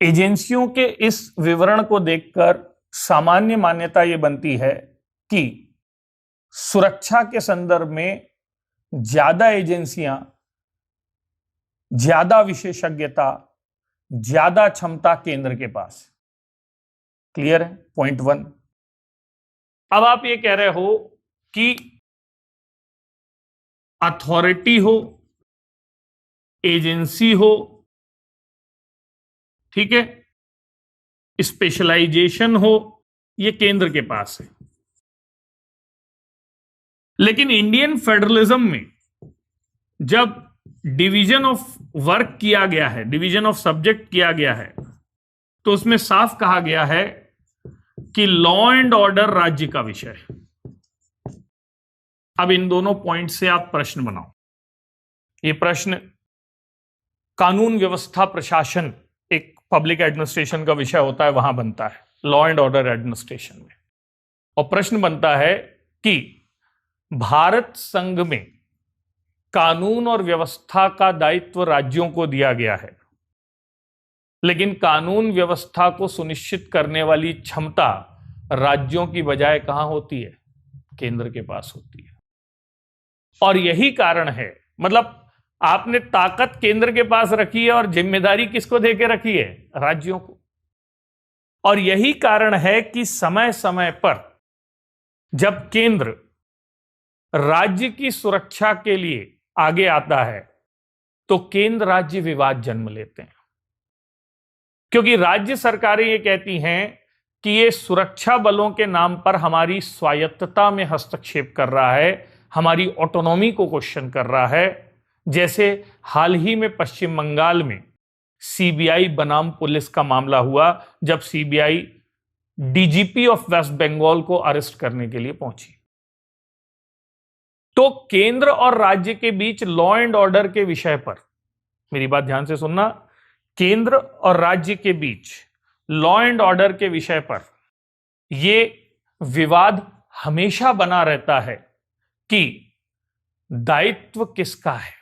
एजेंसियों के इस विवरण को देखकर सामान्य मान्यता यह बनती है कि सुरक्षा के संदर्भ में ज्यादा एजेंसियां, ज्यादा विशेषज्ञता, ज्यादा क्षमता केंद्र के पास। क्लियर है? पॉइंट 1। अब आप ये कह रहे हो कि अथॉरिटी हो, एजेंसी हो, ठीक है, स्पेशलाइजेशन हो, ये केंद्र के पास है। लेकिन इंडियन फेडरलिज्म में जब डिवीजन ऑफ वर्क किया गया है, डिवीजन ऑफ सब्जेक्ट किया गया है, तो उसमें साफ कहा गया है कि लॉ एंड ऑर्डर राज्य का विषय है। अब इन दोनों पॉइंट से आप प्रश्न बनाओ। ये प्रश्न कानून व्यवस्था प्रशासन, एक पब्लिक एडमिनिस्ट्रेशन का विषय होता है, वहां बनता है, लॉ एंड ऑर्डर एडमिनिस्ट्रेशन में। और प्रश्न बनता है कि भारत संघ में कानून और व्यवस्था का दायित्व राज्यों को दिया गया है, लेकिन कानून व्यवस्था को सुनिश्चित करने वाली क्षमता राज्यों की बजाय कहां होती है? केंद्र के पास होती है। और यही कारण है, मतलब आपने ताकत केंद्र के पास रखी है और जिम्मेदारी किसको देके रखी है? राज्यों को। और यही कारण है कि समय समय पर जब केंद्र राज्य की सुरक्षा के लिए आगे आता है, तो केंद्र राज्य विवाद जन्म लेते हैं, क्योंकि राज्य सरकारें ये कहती हैं कि ये सुरक्षा बलों के नाम पर हमारी स्वायत्तता में हस्तक्षेप कर रहा है, हमारी ऑटोनॉमी को क्वेश्चन कर रहा है। जैसे हाल ही में पश्चिम बंगाल में सीबीआई बनाम पुलिस का मामला हुआ, जब CBI DGP of West Bengal को अरेस्ट करने के लिए पहुंची। तो केंद्र और राज्य के बीच लॉ एंड ऑर्डर के विषय पर, मेरी बात ध्यान से सुनना, केंद्र और राज्य के बीच लॉ एंड ऑर्डर के विषय पर यह विवाद हमेशा बना रहता है कि दायित्व किसका है।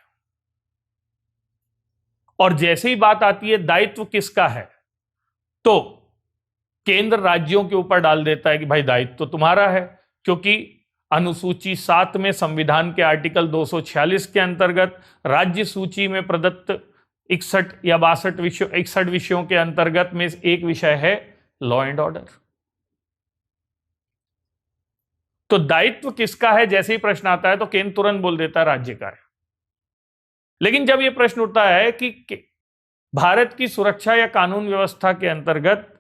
और जैसे ही बात आती है दायित्व किसका है, तो केंद्र राज्यों के ऊपर डाल देता है कि भाई दायित्व तो तुम्हारा है, क्योंकि अनुसूची 7 में संविधान के आर्टिकल 246 के अंतर्गत राज्य सूची में प्रदत्त 61 या 61 विषयों के अंतर्गत में एक विषय है लॉ एंड ऑर्डर। तो दायित्व किसका है जैसे ही प्रश्न आता है तो केंद्र तुरंत बोल देता है राज्य का है। लेकिन जब यह प्रश्न उठता है कि भारत की सुरक्षा या कानून व्यवस्था के अंतर्गत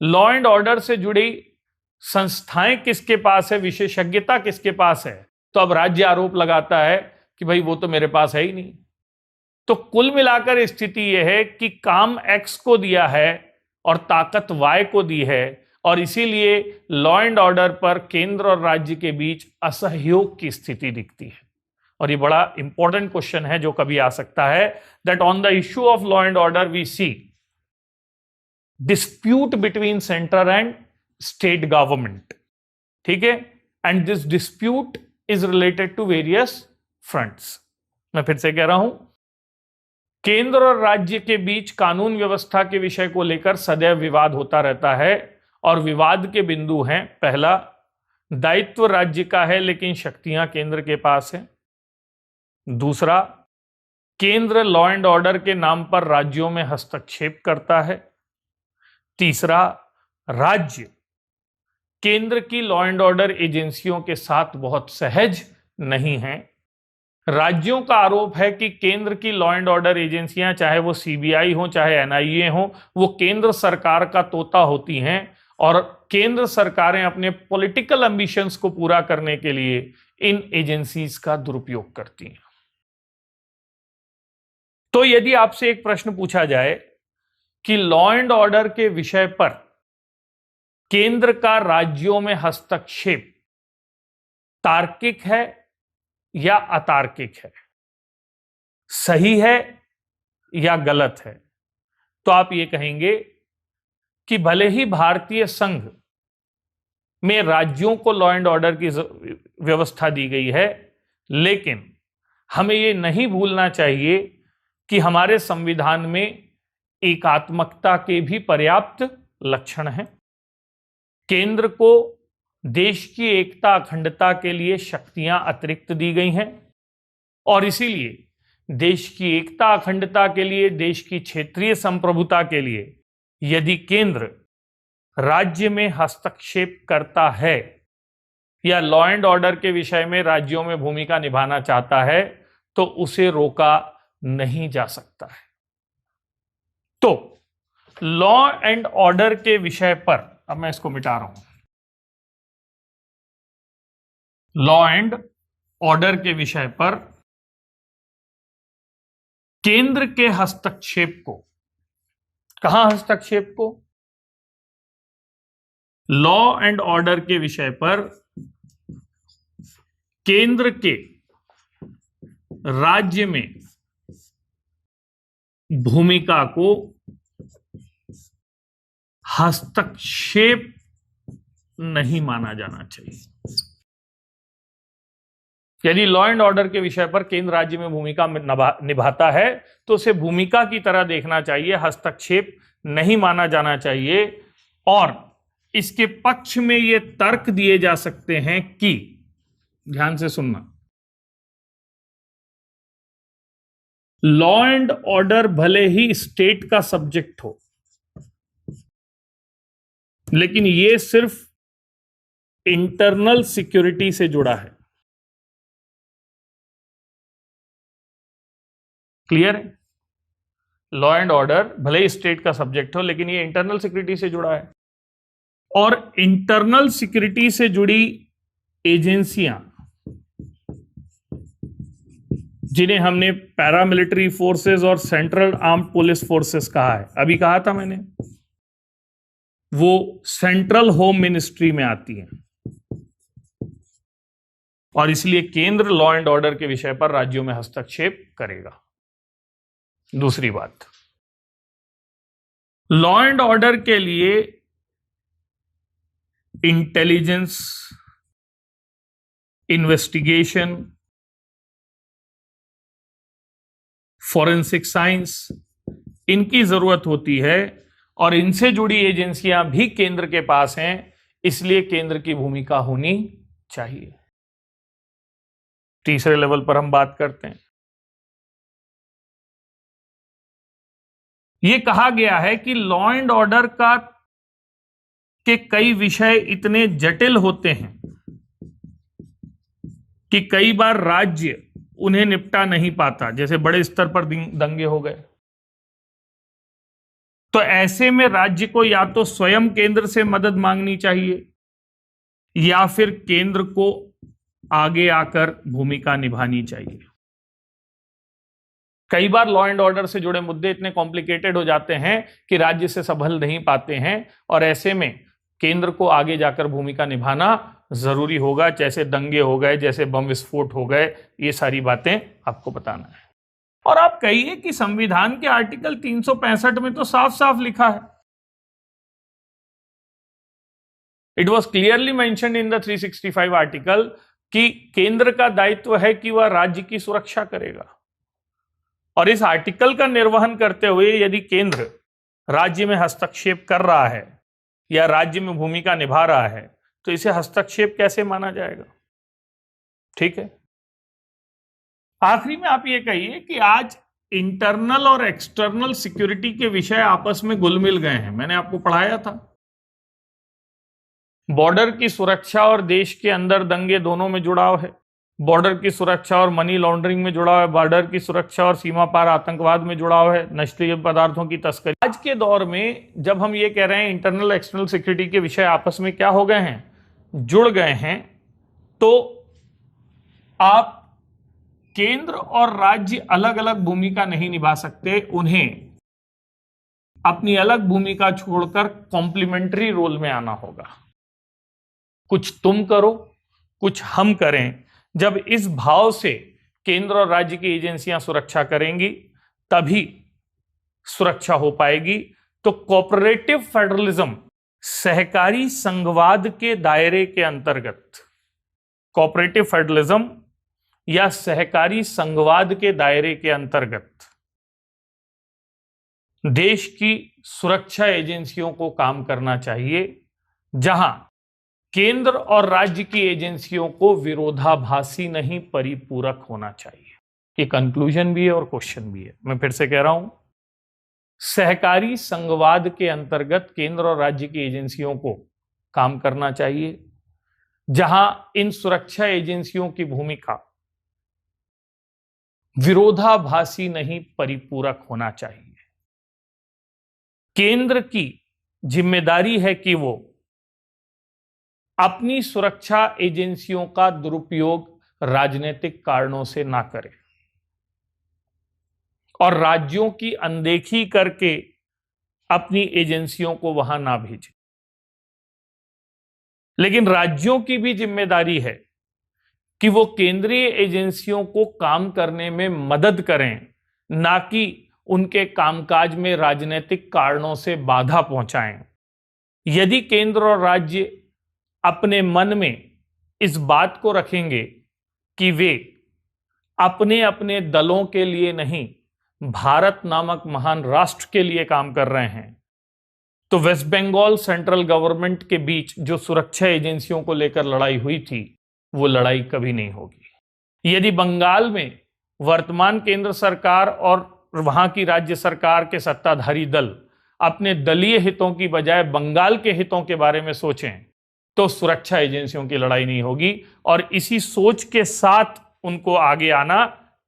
लॉ एंड ऑर्डर से जुड़ी संस्थाएं किसके पास है, विशेषज्ञता किसके पास है, तो अब राज्य आरोप लगाता है कि भाई वो तो मेरे पास है ही नहीं। तो कुल मिलाकर स्थिति यह है कि काम एक्स को दिया है और ताकत वाई को दी है, और इसीलिए लॉ एंड ऑर्डर पर केंद्र और राज्य के बीच असहयोग की स्थिति दिखती है। और ये बड़ा इंपॉर्टेंट क्वेश्चन है जो कभी आ सकता है, that on the issue of law and order we see dispute between centre and state government, ठीक है, and this dispute is related to various fronts. मैं फिर से कह रहा हूं, केंद्र और राज्य के बीच कानून व्यवस्था के विषय को लेकर सदैव विवाद होता रहता है, और विवाद के बिंदु हैं, पहला, दायित्व राज्य का है लेकिन शक्तियां केंद्र के पास है। दूसरा, केंद्र लॉ एंड ऑर्डर के नाम पर राज्यों में हस्तक्षेप करता है। तीसरा, राज्य केंद्र की लॉ एंड ऑर्डर एजेंसियों के साथ बहुत सहज नहीं है। राज्यों का आरोप है कि केंद्र की लॉ एंड ऑर्डर एजेंसियां, चाहे वो सीबीआई हो चाहे एनआईए हो, वो केंद्र सरकार का तोता होती हैं और केंद्र सरकारें अपने पॉलिटिकल एम्बिशंस को पूरा करने के लिए इन एजेंसीज का दुरुपयोग करती हैं। तो यदि आपसे एक प्रश्न पूछा जाए कि लॉ एंड ऑर्डर के विषय पर केंद्र का राज्यों में हस्तक्षेप तार्किक है या अतार्किक है, सही है या गलत है, तो आप ये कहेंगे कि भले ही भारतीय संघ में राज्यों को लॉ एंड ऑर्डर की व्यवस्था दी गई है, लेकिन हमें ये नहीं भूलना चाहिए कि हमारे संविधान में एकात्मकता के भी पर्याप्त लक्षण हैं। केंद्र को देश की एकता अखंडता के लिए शक्तियां अतिरिक्त दी गई हैं और इसीलिए देश की एकता अखंडता के लिए, देश की क्षेत्रीय संप्रभुता के लिए यदि केंद्र राज्य में हस्तक्षेप करता है या लॉ एंड ऑर्डर के विषय में राज्यों में भूमिका निभाना चाहता है तो उसे रोका नहीं जा सकता है। तो लॉ एंड ऑर्डर के विषय पर, अब मैं इसको मिटा रहा हूं, लॉ एंड ऑर्डर के विषय पर केंद्र के हस्तक्षेप को, कहां हस्तक्षेप को, लॉ एंड ऑर्डर के विषय पर केंद्र के राज्य में भूमिका को हस्तक्षेप नहीं माना जाना चाहिए। यदि लॉ एंड ऑर्डर के विषय पर केंद्र राज्य में भूमिका निभाता है तो उसे भूमिका की तरह देखना चाहिए, हस्तक्षेप नहीं माना जाना चाहिए। और इसके पक्ष में ये तर्क दिए जा सकते हैं कि, ध्यान से सुनना, लॉ एंड ऑर्डर भले ही स्टेट का सब्जेक्ट हो, लेकिन ये सिर्फ इंटरनल सिक्योरिटी से जुड़ा है। क्लियर है? लॉ एंड ऑर्डर भले ही स्टेट का सब्जेक्ट हो, लेकिन ये इंटरनल सिक्योरिटी से जुड़ा है। और इंटरनल सिक्योरिटी से जुड़ी एजेंसियां, जिन्हें हमने पैरामिलिट्री फोर्सेस और सेंट्रल आर्म्ड पुलिस फोर्सेस कहा है, अभी कहा था मैंने, वो सेंट्रल होम मिनिस्ट्री में आती हैं और इसलिए केंद्र लॉ एंड ऑर्डर के विषय पर राज्यों में हस्तक्षेप करेगा। दूसरी बात, लॉ एंड ऑर्डर के लिए इंटेलिजेंस, इन्वेस्टिगेशन, फॉरेंसिक साइंस, इनकी जरूरत होती है और इनसे जुड़ी एजेंसियां भी केंद्र के पास हैं, इसलिए केंद्र की भूमिका होनी चाहिए। तीसरे लेवल पर हम बात करते हैं। यह कहा गया है कि लॉ एंड ऑर्डर के कई विषय इतने जटिल होते हैं कि कई बार राज्य उन्हें निपटा नहीं पाता, जैसे बड़े स्तर पर दंगे हो गए। तो ऐसे में राज्य को या तो स्वयं केंद्र से मदद मांगनी चाहिए या फिर केंद्र को आगे आकर भूमिका निभानी चाहिए। कई बार लॉ एंड ऑर्डर से जुड़े मुद्दे इतने कॉम्प्लिकेटेड हो जाते हैं कि राज्य से संभल नहीं पाते हैं और ऐसे में केंद्र को आगे जाकर भूमिका निभाना जरूरी होगा, जैसे दंगे हो गए, जैसे बम विस्फोट हो गए, ये सारी बातें आपको बताना है। और आप कहिए कि संविधान के आर्टिकल 365 में तो साफ साफ लिखा है, it was clearly mentioned in the 365 article कि केंद्र का दायित्व है कि वह राज्य की सुरक्षा करेगा। और इस आर्टिकल का निर्वहन करते हुए यदि केंद्र राज्य में हस्तक्षेप कर रहा है या राज्य में भूमिका निभा रहा है तो इसे हस्तक्षेप कैसे माना जाएगा? ठीक है। आखिरी में आप ये कहिए कि आज इंटरनल और एक्सटर्नल सिक्योरिटी के विषय आपस में घुल मिल गए हैं। मैंने आपको पढ़ाया था, बॉर्डर की सुरक्षा और देश के अंदर दंगे दोनों में जुड़ाव है, बॉर्डर की सुरक्षा और मनी लॉन्ड्रिंग में जुड़ाव है, बॉर्डर की सुरक्षा और सीमा पार आतंकवाद में जुड़ाव है, नशीले पदार्थों की तस्करी। आज के दौर में जब हम ये कह रहे हैं इंटरनल एक्सटर्नल सिक्योरिटी के विषय आपस में क्या हो गए हैं, जुड़ गए हैं, तो आप केंद्र और राज्य अलग अलग भूमिका नहीं निभा सकते, उन्हें अपनी अलग भूमिका छोड़कर कॉम्प्लीमेंट्री रोल में आना होगा। कुछ तुम करो, कुछ हम करें। जब इस भाव से केंद्र और राज्य की एजेंसियां सुरक्षा करेंगी तभी सुरक्षा हो पाएगी। तो कोऑपरेटिव फेडरलिज्म, सहकारी संघवाद के दायरे के अंतर्गत, कोऑपरेटिव फेडरलिज्म या सहकारी संघवाद के दायरे के अंतर्गत देश की सुरक्षा एजेंसियों को काम करना चाहिए, जहां केंद्र और राज्य की एजेंसियों को विरोधाभासी नहीं, परिपूरक होना चाहिए। ये कंक्लूजन भी है और क्वेश्चन भी है। मैं फिर से कह रहा हूं, सहकारी संघवाद के अंतर्गत केंद्र और राज्य की एजेंसियों को काम करना चाहिए, जहां इन सुरक्षा एजेंसियों की भूमिका विरोधाभासी नहीं, परिपूरक होना चाहिए। केंद्र की जिम्मेदारी है कि वो अपनी सुरक्षा एजेंसियों का दुरुपयोग राजनीतिक कारणों से ना करे और राज्यों की अनदेखी करके अपनी एजेंसियों को वहां ना भेजे। लेकिन राज्यों की भी जिम्मेदारी है कि वो केंद्रीय एजेंसियों को काम करने में मदद करें, ना कि उनके कामकाज में राजनीतिक कारणों से बाधा पहुंचाएं। यदि केंद्र और राज्य अपने मन में इस बात को रखेंगे कि वे अपने अपने दलों के लिए नहीं, भारत नामक महान राष्ट्र के लिए काम कर रहे हैं, तो वेस्ट बंगाल सेंट्रल गवर्नमेंट के बीच जो सुरक्षा एजेंसियों को लेकर लड़ाई हुई थी, वो लड़ाई कभी नहीं होगी। यदि बंगाल में वर्तमान केंद्र सरकार और वहां की राज्य सरकार के सत्ताधारी दल अपने दलीय हितों की बजाय बंगाल के हितों के बारे में सोचें, तो सुरक्षा एजेंसियों की लड़ाई नहीं होगी। और इसी सोच के साथ उनको आगे आना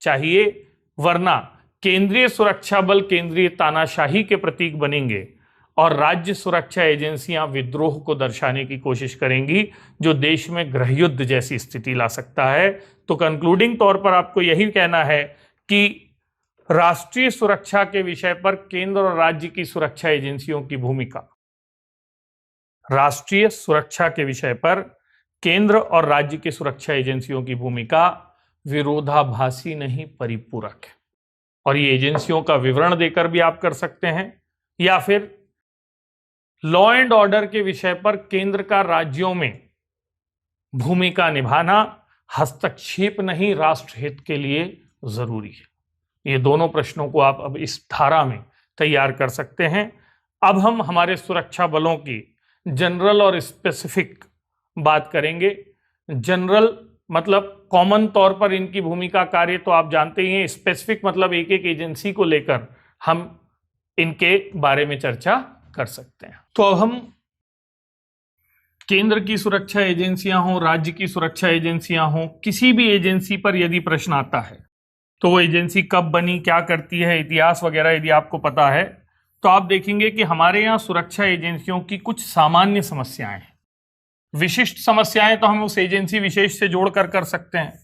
चाहिए, वरना केंद्रीय सुरक्षा बल केंद्रीय तानाशाही के प्रतीक बनेंगे और राज्य सुरक्षा एजेंसियां विद्रोह को दर्शाने की कोशिश करेंगी, जो देश में गृहयुद्ध जैसी स्थिति ला सकता है। तो कंक्लूडिंग तौर पर आपको यही कहना है कि राष्ट्रीय सुरक्षा के विषय पर केंद्र और राज्य की सुरक्षा एजेंसियों की भूमिका, राष्ट्रीय सुरक्षा के विषय पर केंद्र और राज्य की सुरक्षा एजेंसियों की भूमिका विरोधाभासी नहीं, परिपूरक है। और ये एजेंसियों का विवरण देकर भी आप कर सकते हैं, या फिर लॉ एंड ऑर्डर के विषय पर केंद्र का राज्यों में भूमिका निभाना हस्तक्षेप नहीं, राष्ट्रहित के लिए जरूरी है। ये दोनों प्रश्नों को आप अब इस धारा में तैयार कर सकते हैं। अब हम हमारे सुरक्षा बलों की जनरल और स्पेसिफिक बात करेंगे। जनरल मतलब कॉमन तौर पर इनकी भूमिका कार्य तो आप जानते ही हैं। स्पेसिफिक मतलब एक एक एजेंसी को लेकर हम इनके बारे में चर्चा कर सकते हैं। तो अब हम केंद्र की सुरक्षा एजेंसियां हों, राज्य की सुरक्षा एजेंसियां हों, किसी भी एजेंसी पर यदि प्रश्न आता है तो वो एजेंसी कब बनी, क्या करती है, इतिहास वगैरह यदि आपको पता है, तो आप देखेंगे कि हमारे यहाँ सुरक्षा एजेंसियों की कुछ सामान्य समस्याएं हैं। विशिष्ट समस्याएं तो हम उस एजेंसी विशेष से जोड़कर कर सकते हैं,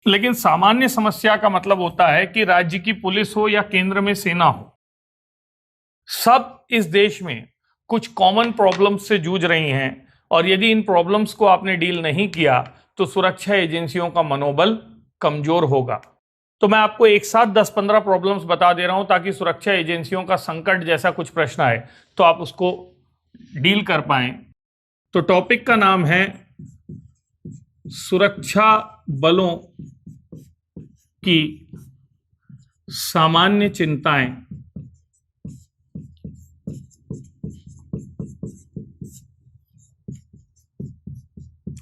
लेकिन सामान्य समस्या का मतलब होता है कि राज्य की पुलिस हो या केंद्र में सेना हो, सब इस देश में कुछ कॉमन प्रॉब्लम्स से जूझ रही हैं, और यदि इन प्रॉब्लम्स को आपने डील नहीं किया तो सुरक्षा एजेंसियों का मनोबल कमजोर होगा। तो मैं आपको एक साथ 10-15 प्रॉब्लम्स बता दे रहा हूं ताकि सुरक्षा एजेंसियों का संकट जैसा कुछ प्रश्न आए तो आप उसको डील कर पाएं। तो टॉपिक का नाम है सुरक्षा बलों की सामान्य चिंताएं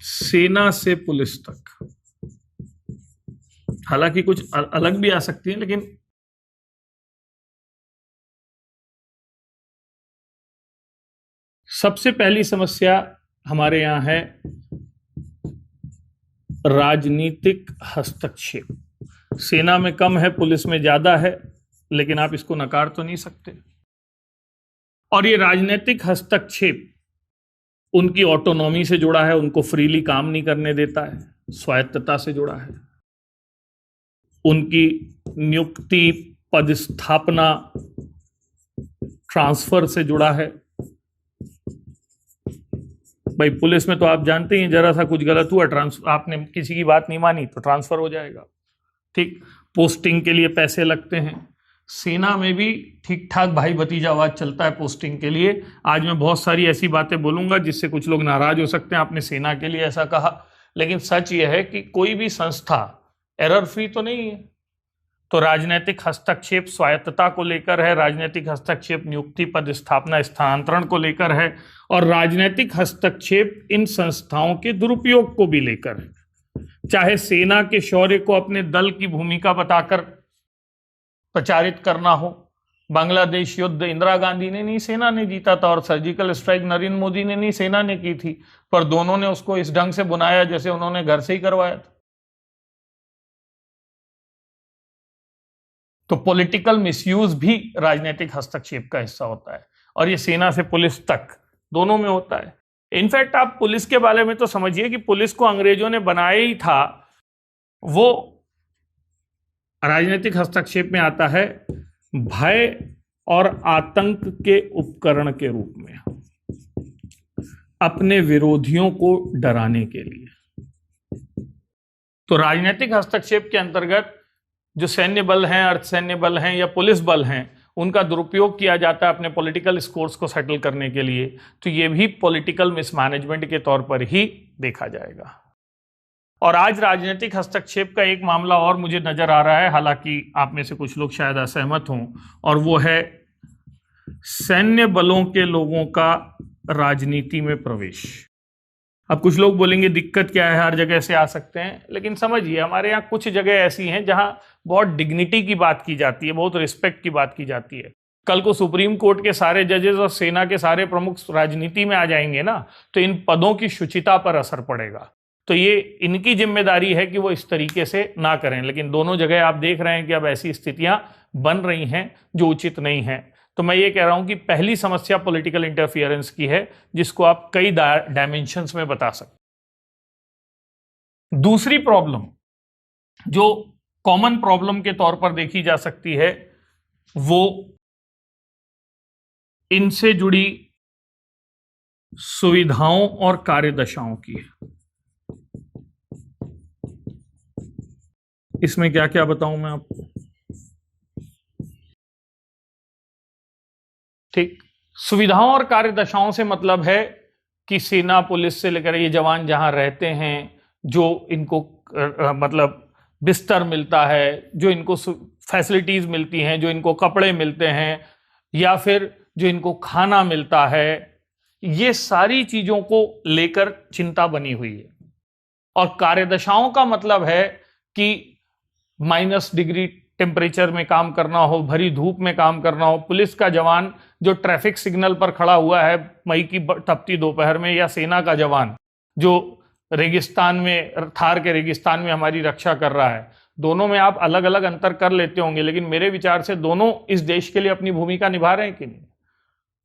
सेना से पुलिस तक। हालांकि कुछ अलग भी आ सकती है, लेकिन सबसे पहली समस्या हमारे यहां है राजनीतिक हस्तक्षेप। सेना में कम है, पुलिस में ज्यादा है, लेकिन आप इसको नकार तो नहीं सकते। और ये राजनीतिक हस्तक्षेप उनकी ऑटोनॉमी से जुड़ा है, उनको फ्रीली काम नहीं करने देता है, स्वायत्तता से जुड़ा है, उनकी नियुक्ति, पदस्थापना, ट्रांसफर से जुड़ा है। भाई पुलिस में तो आप जानते ही, जरा सा कुछ गलत हुआ, आपने किसी की बात नहीं मानी तो ट्रांसफर हो जाएगा, ठीक। पोस्टिंग के लिए पैसे लगते हैं। सेना में भी ठीक ठाक भाई भतीजावाद चलता है पोस्टिंग के लिए। आज मैं बहुत सारी ऐसी बातें बोलूंगा जिससे कुछ लोग नाराज हो सकते हैं, आपने सेना के लिए ऐसा कहा, लेकिन सच यह है कि कोई भी संस्था एरर फ्री तो नहीं है। तो राजनीतिक हस्तक्षेप स्वायत्तता को लेकर है, राजनीतिक हस्तक्षेप नियुक्ति, पदस्थापना, स्थानांतरण को लेकर है, और राजनीतिक हस्तक्षेप इन संस्थाओं के दुरुपयोग को भी लेकर है। चाहे सेना के शौर्य को अपने दल की भूमिका बताकर प्रचारित करना हो। बांग्लादेश युद्ध इंदिरा गांधी ने नहीं, सेना ने जीता था, और सर्जिकल स्ट्राइक नरेंद्र मोदी ने नहीं, सेना ने की थी, पर दोनों ने उसको इस ढंग से बुनाया जैसे उन्होंने घर से ही करवाया था। तो पॉलिटिकल मिसयूज भी राजनीतिक हस्तक्षेप का हिस्सा होता है, और ये सेना से पुलिस तक दोनों में होता है। इनफैक्ट आप पुलिस के बारे में तो समझिए कि पुलिस को अंग्रेजों ने बनाया ही था, वो राजनीतिक हस्तक्षेप में आता है भय और आतंक के उपकरण के रूप में, अपने विरोधियों को डराने के लिए। तो राजनीतिक हस्तक्षेप के अंतर्गत जो सैन्य बल हैं, अर्धसैन्य बल हैं या पुलिस बल हैं, उनका दुरुपयोग किया जाता है अपने पॉलिटिकल स्कोर्स को सेटल करने के लिए। तो ये भी पॉलिटिकल मिसमैनेजमेंट के तौर पर ही देखा जाएगा। और आज राजनीतिक हस्तक्षेप का एक मामला और मुझे नजर आ रहा है, हालांकि आप में से कुछ लोग शायद असहमत हों, और वो है सैन्य बलों के लोगों का राजनीति में प्रवेश। अब कुछ लोग बोलेंगे दिक्कत क्या है, हर जगह से आ सकते हैं, लेकिन समझिए हमारे यहाँ कुछ जगह ऐसी हैं जहां बहुत डिग्निटी की बात की जाती है, बहुत रिस्पेक्ट की बात की जाती है। कल को सुप्रीम कोर्ट के सारे जजेस और सेना के सारे प्रमुख राजनीति में आ जाएंगे ना, तो इन पदों की शुचिता पर असर पड़ेगा। तो ये इनकी जिम्मेदारी है कि वो इस तरीके से ना करें, लेकिन दोनों जगह आप देख रहे हैं कि अब ऐसी स्थितियां बन रही हैं जो उचित नहीं है। तो मैं ये कह रहा हूं कि पहली समस्या पॉलिटिकल इंटरफियरेंस की है, जिसको आप कई डायमेंशंस में बता सकते। दूसरी प्रॉब्लम जो कॉमन प्रॉब्लम के तौर पर देखी जा सकती है, वो इनसे जुड़ी सुविधाओं और कार्यदशाओं की है। इसमें क्या क्या बताऊं मैं आपको, ठीक। सुविधाओं और कार्यदशाओं से मतलब है कि सेना पुलिस से लेकर ये जवान जहां रहते हैं, जो इनको मतलब बिस्तर मिलता है, जो इनको फैसिलिटीज मिलती हैं, जो इनको कपड़े मिलते हैं, या फिर जो इनको खाना मिलता है, ये सारी चीजों को लेकर चिंता बनी हुई है। और कार्यदशाओं का मतलब है कि -डिग्री टेम्परेचर में काम करना हो, भरी धूप में काम करना हो। पुलिस का जवान जो ट्रैफिक सिग्नल पर खड़ा हुआ है मई की तपती दोपहर में, या सेना का जवान जो रेगिस्तान में, थार के रेगिस्तान में हमारी रक्षा कर रहा है, दोनों में आप अलग अलग अंतर कर लेते होंगे, लेकिन मेरे विचार से दोनों इस देश के लिए अपनी भूमिका निभा रहे हैं कि नहीं।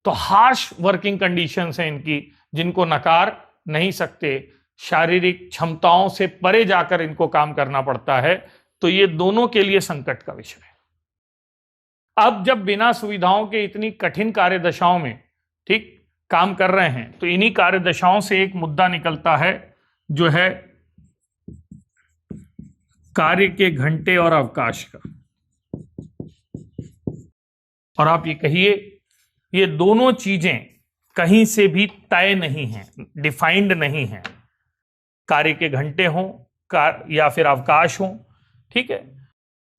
तो हार्श वर्किंग कंडीशंस हैं इनकी, जिनको नकार नहीं सकते, शारीरिक क्षमताओं से परे जाकर इनको काम करना पड़ता है। तो ये दोनों के लिए संकट का विषय है। अब जब बिना सुविधाओं के इतनी कठिन कार्यदशाओं में, ठीक, काम कर रहे हैं, तो इन्हीं कार्यदशाओं से एक मुद्दा निकलता है, जो है कार्य के घंटे और अवकाश का। और आप ये कहिए, ये दोनों चीजें कहीं से भी तय नहीं हैं, डिफाइंड नहीं हैं। कार्य के घंटे हों या फिर अवकाश हों, ठीक है,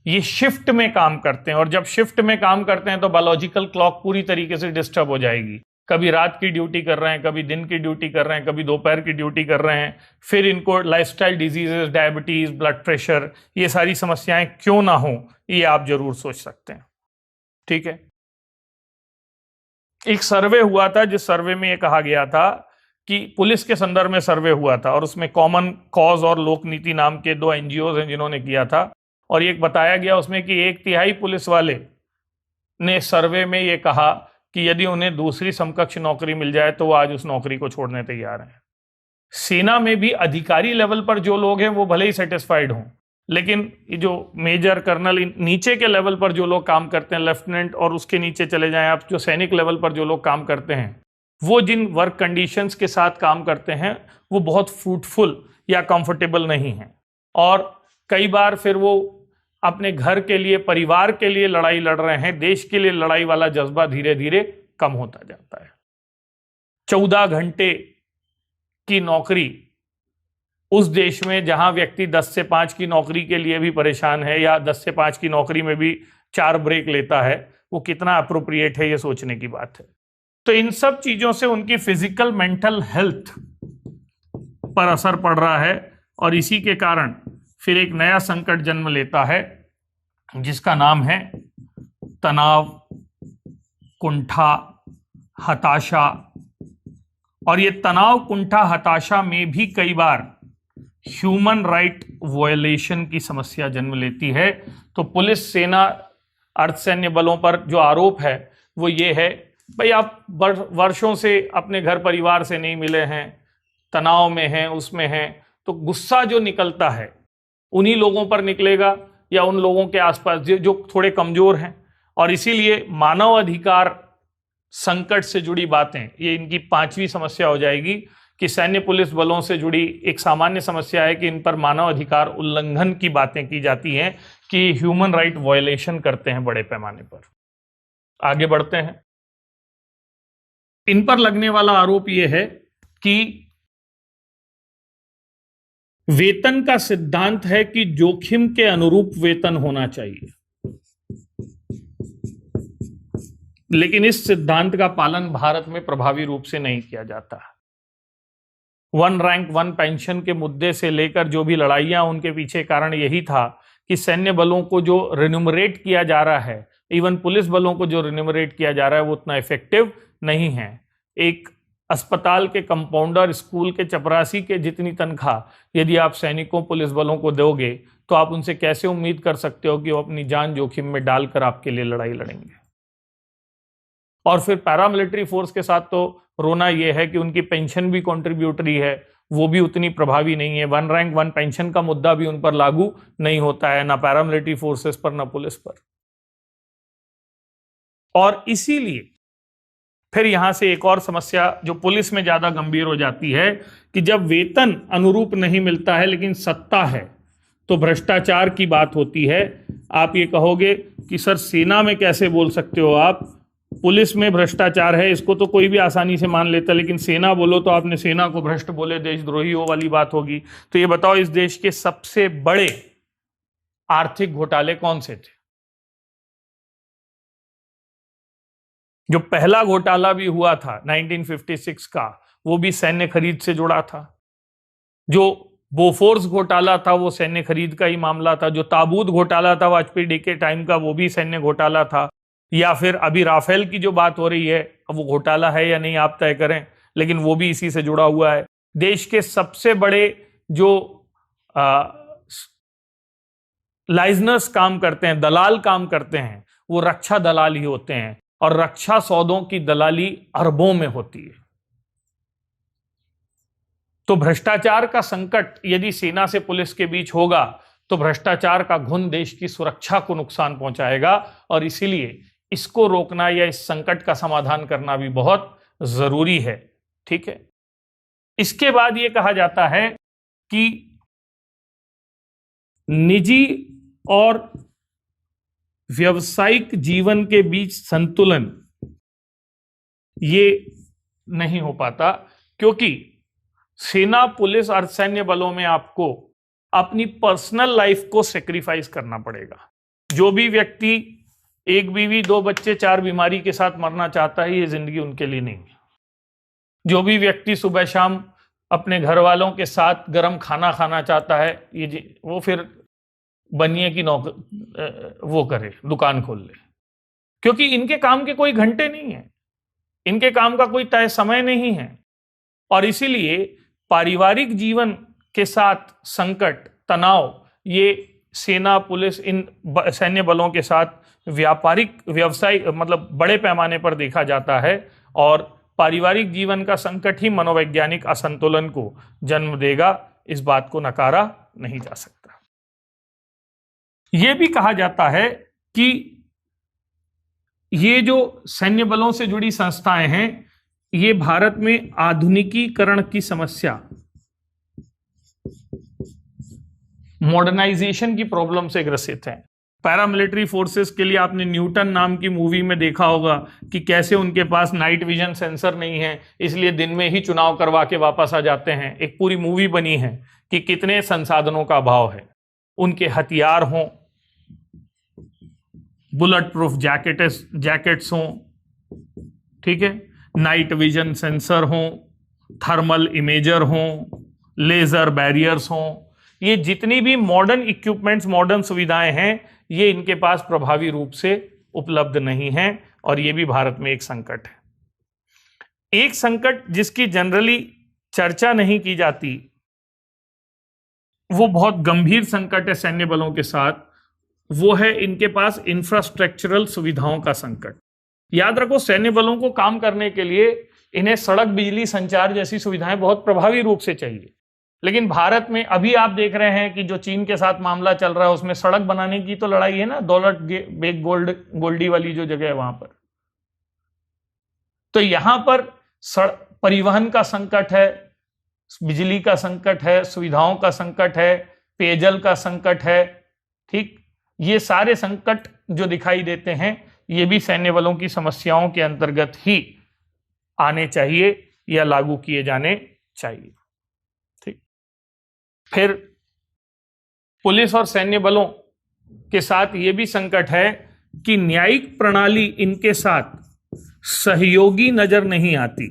ये शिफ्ट में काम करते हैं, और जब शिफ्ट में काम करते हैं तो बायोलॉजिकल क्लॉक पूरी तरीके से डिस्टर्ब हो जाएगी। कभी रात की ड्यूटी कर रहे हैं, कभी दिन की ड्यूटी कर रहे हैं, कभी दोपहर की ड्यूटी कर रहे हैं, फिर इनको lifestyle diseases, diabetes, blood pressure, ये सारी समस्याएं क्यों ना हो, ये आप जरूर सोच सकते हैं। ठीक है। एक सर्वे हुआ था, जिस सर्वे में ये कहा गया था कि पुलिस के संदर्भ में सर्वे हुआ था, और उसमें कॉमन कॉज और लोक नीति नाम के 2 एनजीओ हैं जिन्होंने किया था, और ये बताया गया उसमें कि 1/3 पुलिस वाले ने सर्वे में ये कहा कि यदि उन्हें दूसरी समकक्ष नौकरी मिल जाए तो वो आज उस नौकरी को छोड़ने तैयार हैं। सेना में भी अधिकारी लेवल पर जो लोग हैं वो भले ही सेटिस्फाइड हों, लेकिन ये जो मेजर, कर्नल, नीचे के लेवल पर जो लोग काम करते हैं, लेफ्टिनेंट और उसके नीचे चले जाएं आप, जो सैनिक लेवल पर जो लोग काम करते हैं, वो जिन वर्क कंडीशंस के साथ काम करते हैं वो बहुत फ्रूटफुल या कंफर्टेबल नहीं है, और कई बार फिर वो अपने घर के लिए, परिवार के लिए लड़ाई लड़ रहे हैं, देश के लिए लड़ाई वाला जज्बा धीरे धीरे कम होता जाता है। 14 घंटे की नौकरी उस देश में जहां व्यक्ति 10 से 5 की नौकरी के लिए भी परेशान है, या 10 से 5 की नौकरी में भी 4 ब्रेक लेता है, वो कितना अप्रोप्रिएट है, ये सोचने की बात है। तो इन सब चीजों से उनकी फिजिकल, मेंटल हेल्थ पर असर पड़ रहा है, और इसी के कारण फिर एक नया संकट जन्म लेता है जिसका नाम है तनाव, कुंठा, हताशा। और ये तनाव, कुंठा, हताशा में भी कई बार ह्यूमन राइट वायलेशन की समस्या जन्म लेती है। तो पुलिस, सेना, अर्धसैन्य बलों पर जो आरोप है वो ये है, भाई आप वर्षों से अपने घर परिवार से नहीं मिले हैं, तनाव में हैं, उसमें हैं, तो गुस्सा जो निकलता है उन्हीं लोगों पर निकलेगा या उन लोगों के आसपास जो थोड़े कमजोर हैं। और इसीलिए मानव अधिकार संकट से जुड़ी बातें, ये इनकी 5वीं समस्या हो जाएगी कि सैन्य पुलिस बलों से जुड़ी एक सामान्य समस्या है कि इन पर मानव अधिकार उल्लंघन की बातें की जाती हैं, कि ह्यूमन राइट वायलेशन करते हैं बड़े पैमाने पर। आगे बढ़ते हैं। इन पर लगने वाला आरोप यह है कि वेतन का सिद्धांत है कि जोखिम के अनुरूप वेतन होना चाहिए, लेकिन इस सिद्धांत का पालन भारत में प्रभावी रूप से नहीं किया जाता। 1 रैंक 1 पेंशन के मुद्दे से लेकर जो भी लड़ाइयां, उनके पीछे कारण यही था कि सैन्य बलों को जो रिन्यूमरेट किया जा रहा है, इवन पुलिस बलों को जो रिन्यूमरेट किया जा रहा है, वो उतना इफेक्टिव नहीं है। एक अस्पताल के कंपाउंडर, स्कूल के चपरासी के जितनी तनख्वाह यदि आप सैनिकों, पुलिस बलों को दोगे, तो आप उनसे कैसे उम्मीद कर सकते हो कि वो अपनी जान जोखिम में डालकर आपके लिए लड़ाई लड़ेंगे। और फिर पैरामिलिट्री फोर्स के साथ तो रोना यह है कि उनकी पेंशन भी कंट्रीब्यूटरी है, वो भी उतनी प्रभावी नहीं है। 1 रैंक 1 पेंशन का मुद्दा भी उन पर लागू नहीं होता है, ना पैरामिलिट्री फोर्सेस पर, ना पुलिस पर। और इसीलिए फिर यहां से एक और समस्या जो पुलिस में ज्यादा गंभीर हो जाती है कि जब वेतन अनुरूप नहीं मिलता है लेकिन सत्ता है, तो भ्रष्टाचार की बात होती है। आप ये कहोगे कि सर सेना में कैसे बोल सकते हो आप, पुलिस में भ्रष्टाचार है, इसको तो कोई भी आसानी से मान लेता, लेकिन सेना बोलो तो आपने सेना को भ्रष्ट बोले, देशद्रोही हो वाली बात होगी। तो ये बताओ, इस देश के सबसे बड़े आर्थिक घोटाले कौन से थे? जो पहला घोटाला भी हुआ था 1956 का, वो भी सैन्य खरीद से जुड़ा था। जो बोफोर्स घोटाला था वो सैन्य खरीद का ही मामला था। जो ताबूत घोटाला था वाजपेयी डी के टाइम का, वो भी सैन्य घोटाला था। या फिर अभी राफेल की जो बात हो रही है, वो घोटाला है या नहीं आप तय करें, लेकिन वो भी इसी से जुड़ा हुआ है। देश के सबसे बड़े जो लाइजनर्स काम करते हैं, दलाल काम करते हैं, वो रक्षा दलाल ही होते हैं, और रक्षा सौदों की दलाली अरबों में होती है। तो भ्रष्टाचार का संकट यदि सेना से पुलिस के बीच होगा तो भ्रष्टाचार का घुन देश की सुरक्षा को नुकसान पहुंचाएगा, और इसीलिए इसको रोकना या इस संकट का समाधान करना भी बहुत जरूरी है। ठीक है। इसके बाद यह कहा जाता है कि निजी और व्यावसायिक जीवन के बीच संतुलन ये नहीं हो पाता, क्योंकि सेना, पुलिस, अर्धसैन्य बलों में आपको अपनी पर्सनल लाइफ को सेक्रीफाइस करना पड़ेगा। जो भी व्यक्ति 1 बीवी, 2 बच्चे, 4 बीमारी के साथ मरना चाहता है, ये जिंदगी उनके लिए नहीं है। जो भी व्यक्ति सुबह शाम अपने घर वालों के साथ गर्म खाना खाना चाहता है, वो फिर बनिए की वो करे, दुकान खोल ले, क्योंकि इनके काम के कोई घंटे नहीं है, इनके काम का कोई तय समय नहीं है। और इसीलिए पारिवारिक जीवन के साथ संकट, तनाव, ये सेना, पुलिस, इन सैन्य बलों के साथ व्यापारिक व्यवसाय मतलब बड़े पैमाने पर देखा जाता है। और पारिवारिक जीवन का संकट ही मनोवैज्ञानिक असंतुलन को जन्म देगा, इस बात को नकारा नहीं जा सकता। यह भी कहा जाता है कि ये जो सैन्य बलों से जुड़ी संस्थाएं हैं, ये भारत में आधुनिकीकरण की समस्या, मॉडर्नाइजेशन की प्रॉब्लम से ग्रसित हैं। पैरामिलिट्री फोर्सेस के लिए आपने न्यूटन नाम की मूवी में देखा होगा कि कैसे उनके पास नाइट विजन सेंसर नहीं है, इसलिए दिन में ही चुनाव करवा के वापस आ जाते हैं। एक पूरी मूवी बनी है कि कितने संसाधनों का अभाव है। उनके हथियार हों, बुलेट प्रूफ जैकेट्स हों, ठीक है, नाइट विजन सेंसर हों, थर्मल इमेजर हों, लेजर बैरियर्स हों, ये जितनी भी मॉडर्न इक्विपमेंट्स, मॉडर्न सुविधाएं हैं, ये इनके पास प्रभावी रूप से उपलब्ध नहीं है। और ये भी भारत में एक संकट है। एक संकट जिसकी जनरली चर्चा नहीं की जाती, वो बहुत गंभीर संकट है सैन्य बलों के साथ, वो है इनके पास इंफ्रास्ट्रक्चरल सुविधाओं का संकट। याद रखो, सैन्य बलों को काम करने के लिए इन्हें सड़क, बिजली, संचार जैसी सुविधाएं बहुत प्रभावी रूप से चाहिए। लेकिन भारत में अभी आप देख रहे हैं कि जो चीन के साथ मामला चल रहा है, उसमें सड़क बनाने की तो लड़ाई है ना, दौलत बेग गोल्डी वाली जो जगह है वहां पर। तो यहां पर परिवहन का संकट है, बिजली का संकट है, सुविधाओं का संकट है, पेयजल का संकट है। ठीक, ये सारे संकट जो दिखाई देते हैं, ये भी सैन्य बलों की समस्याओं के अंतर्गत ही आने चाहिए या लागू किए जाने चाहिए। ठीक, फिर पुलिस और सैन्य बलों के साथ ये भी संकट है कि न्यायिक प्रणाली इनके साथ सहयोगी नजर नहीं आती,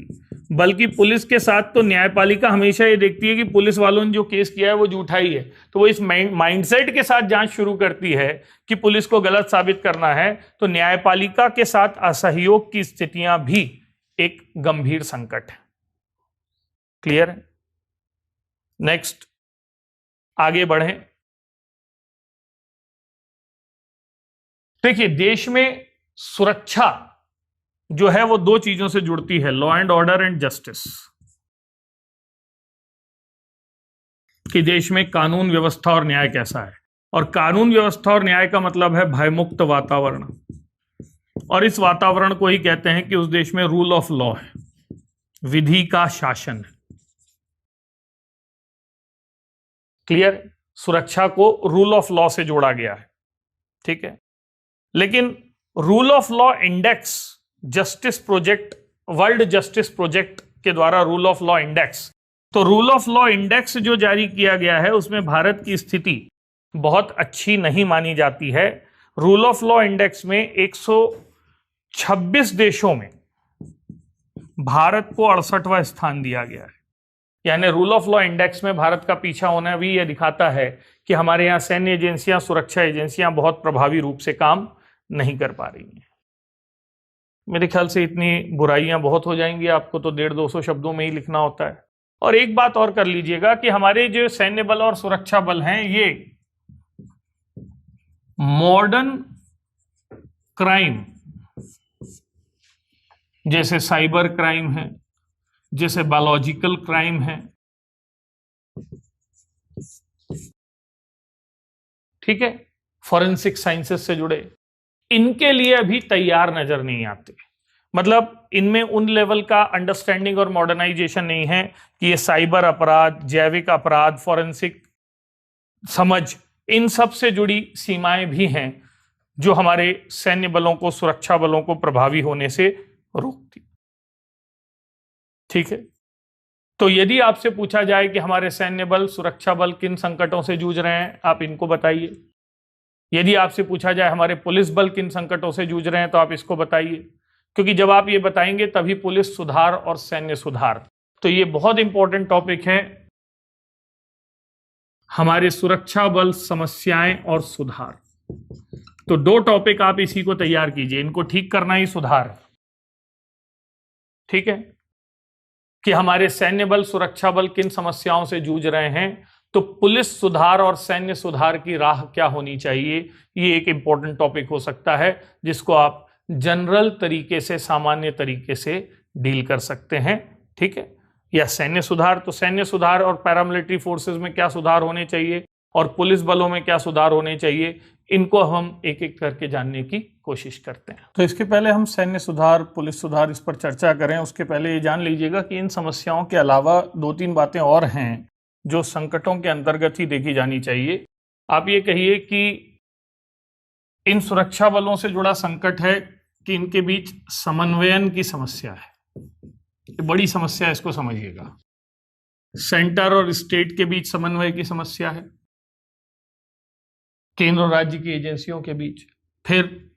बल्कि पुलिस के साथ तो न्यायपालिका हमेशा ये देखती है कि पुलिस वालों ने जो केस किया है वो झूठा ही है, तो वो इस माइंडसेट के साथ जांच शुरू करती है कि पुलिस को गलत साबित करना है। तो न्यायपालिका के साथ असहयोग की स्थितियां भी एक गंभीर संकट है। क्लियर है? नेक्स्ट, आगे बढ़ें। देखिए, देश में सुरक्षा जो है वो दो चीजों से जुड़ती है, law and order and justice. कि देश में कानून व्यवस्था और न्याय कैसा है। और कानून व्यवस्था और न्याय का मतलब है भयमुक्त वातावरण, और इस वातावरण को ही कहते हैं कि उस देश में रूल ऑफ लॉ है, विधि का शासन है। क्लियर? सुरक्षा को रूल ऑफ लॉ से जोड़ा गया है। ठीक है, लेकिन rule of law index justice project, world justice project के द्वारा रूल ऑफ लॉ इंडेक्स, तो रूल ऑफ लॉ इंडेक्स जो जारी किया गया है उसमें भारत की स्थिति बहुत अच्छी नहीं मानी जाती है। रूल ऑफ लॉ इंडेक्स में 126 देशों में भारत को 68वां स्थान दिया गया है। यानी रूल ऑफ लॉ इंडेक्स में भारत का पीछा होना भी यह दिखाता है कि हमारे यहाँ सैन्य एजेंसियां, सुरक्षा एजेंसियां बहुत प्रभावी रूप से काम नहीं कर पा रही हैं। मेरे ख्याल से इतनी बुराइयां बहुत हो जाएंगी, आपको तो 150-200 शब्दों में ही लिखना होता है। और एक बात और कर लीजिएगा कि हमारे जो सैन्य बल और सुरक्षा बल हैं, ये मॉडर्न क्राइम जैसे साइबर क्राइम है, जैसे बायोलॉजिकल क्राइम है, ठीक है, फॉरेंसिक साइंसेस से जुड़े, इनके लिए अभी तैयार नजर नहीं आते। मतलब इनमें उन लेवल का अंडरस्टैंडिंग और मॉडर्नाइजेशन नहीं है कि ये साइबर अपराध, जैविक अपराध, फॉरेंसिक समझ, इन सब से जुड़ी सीमाएं भी हैं जो हमारे सैन्य बलों को, सुरक्षा बलों को प्रभावी होने से रोकती। ठीक है, तो यदि आपसे पूछा जाए कि हमारे सैन्य बल, सुरक्षा बल किन संकटों से जूझ रहे हैं, आप इनको बताइए। यदि आपसे पूछा जाए हमारे पुलिस बल किन संकटों से जूझ रहे हैं, तो आप इसको बताइए। क्योंकि जब आप ये बताएंगे तभी पुलिस सुधार और सैन्य सुधार, तो ये बहुत इंपॉर्टेंट टॉपिक है, हमारे सुरक्षा बल समस्याएं और सुधार। तो 2 टॉपिक आप इसी को तैयार कीजिए, इनको ठीक करना ही सुधार है। ठीक है, कि हमारे सैन्य बल सुरक्षा बल किन समस्याओं से जूझ रहे हैं, तो पुलिस सुधार और सैन्य सुधार की राह क्या होनी चाहिए, ये एक इंपॉर्टेंट टॉपिक हो सकता है जिसको आप जनरल तरीके से, सामान्य तरीके से डील कर सकते हैं। ठीक है, या सैन्य सुधार, तो सैन्य सुधार और पैरामिलिट्री फोर्सेस में क्या सुधार होने चाहिए और पुलिस बलों में क्या सुधार होने चाहिए, इनको हम एक एक करके जानने की कोशिश करते हैं। तो इसके पहले हम सैन्य सुधार, पुलिस सुधार, इस पर चर्चा करें, उसके पहले ये जान लीजिएगा कि इन समस्याओं के अलावा 2-3 बातें और हैं जो संकटों के अंतर्गत ही देखी जानी चाहिए। आप ये कहिए कि इन सुरक्षा बलों से जुड़ा संकट है कि इनके बीच समन्वयन की समस्या है, ये बड़ी समस्या है, इसको समझिएगा। सेंटर और स्टेट के बीच समन्वय की समस्या है, केंद्र और राज्य की एजेंसियों के बीच। फिर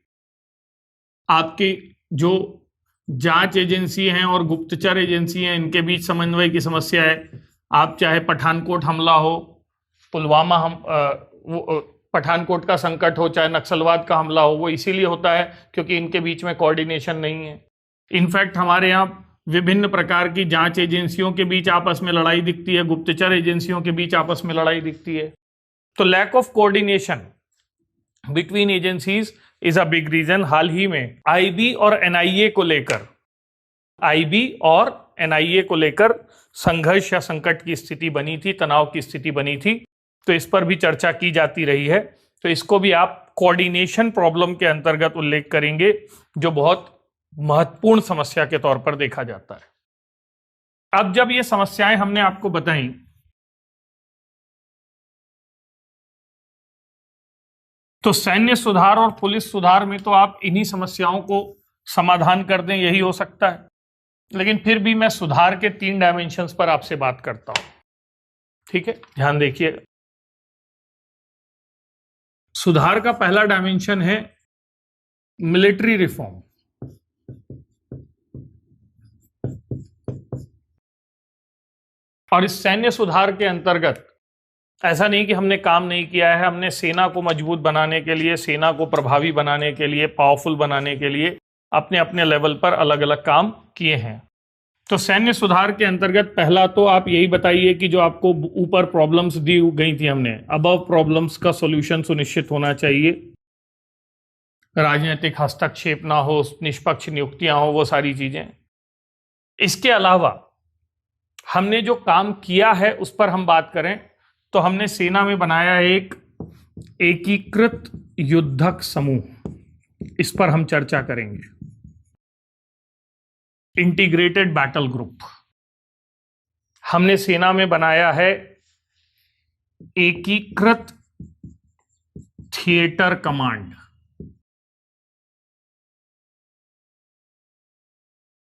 आपकी जो जांच एजेंसी हैं और गुप्तचर एजेंसी हैं, इनके बीच समन्वय की समस्या है। आप चाहे पठानकोट हमला हो, पुलवामा पठानकोट का संकट हो, चाहे नक्सलवाद का हमला हो, वो इसीलिए होता है क्योंकि इनके बीच में कोऑर्डिनेशन नहीं है। इनफैक्ट हमारे यहाँ विभिन्न प्रकार की जांच एजेंसियों के बीच आपस में लड़ाई दिखती है, गुप्तचर एजेंसियों के बीच आपस में लड़ाई दिखती है। तो lack of coordination between agencies is a big reason. हाल ही में आईबी और एनआईए को लेकर संघर्ष या संकट की स्थिति बनी थी, तनाव की स्थिति बनी थी, तो इस पर भी चर्चा की जाती रही है। तो इसको भी आप कोऑर्डिनेशन प्रॉब्लम के अंतर्गत उल्लेख करेंगे, जो बहुत महत्वपूर्ण समस्या के तौर पर देखा जाता है। अब जब ये समस्याएं हमने आपको बताई, तो सैन्य सुधार और पुलिस सुधार में तो आप इन्हीं समस्याओं को समाधान कर दें, यही हो सकता है। लेकिन फिर भी मैं सुधार के 3 डायमेंशंस पर आपसे बात करता हूं। ठीक है, ध्यान देखिए। सुधार का पहला डायमेंशन है मिलिट्री रिफॉर्म। और इस सैन्य सुधार के अंतर्गत ऐसा नहीं कि हमने काम नहीं किया है, हमने सेना को मजबूत बनाने के लिए, सेना को प्रभावी बनाने के लिए, पावरफुल बनाने के लिए अपने अपने लेवल पर अलग अलग काम किए हैं। तो सैन्य सुधार के अंतर्गत पहला तो आप यही बताइए कि जो आपको ऊपर प्रॉब्लम्स दी गई थी हमने, अबव प्रॉब्लम्स का सॉल्यूशन सुनिश्चित होना चाहिए, राजनीतिक हस्तक्षेप ना हो, निष्पक्ष नियुक्तियां हो, वो सारी चीजें। इसके अलावा हमने जो काम किया है उस पर हम बात करें तो हमने सेना में बनाया एक एकीकृत युद्धक समूह, इस पर हम चर्चा करेंगे। इंटीग्रेटेड बैटल ग्रुप हमने सेना में बनाया है, एकीकृत थिएटर कमांड,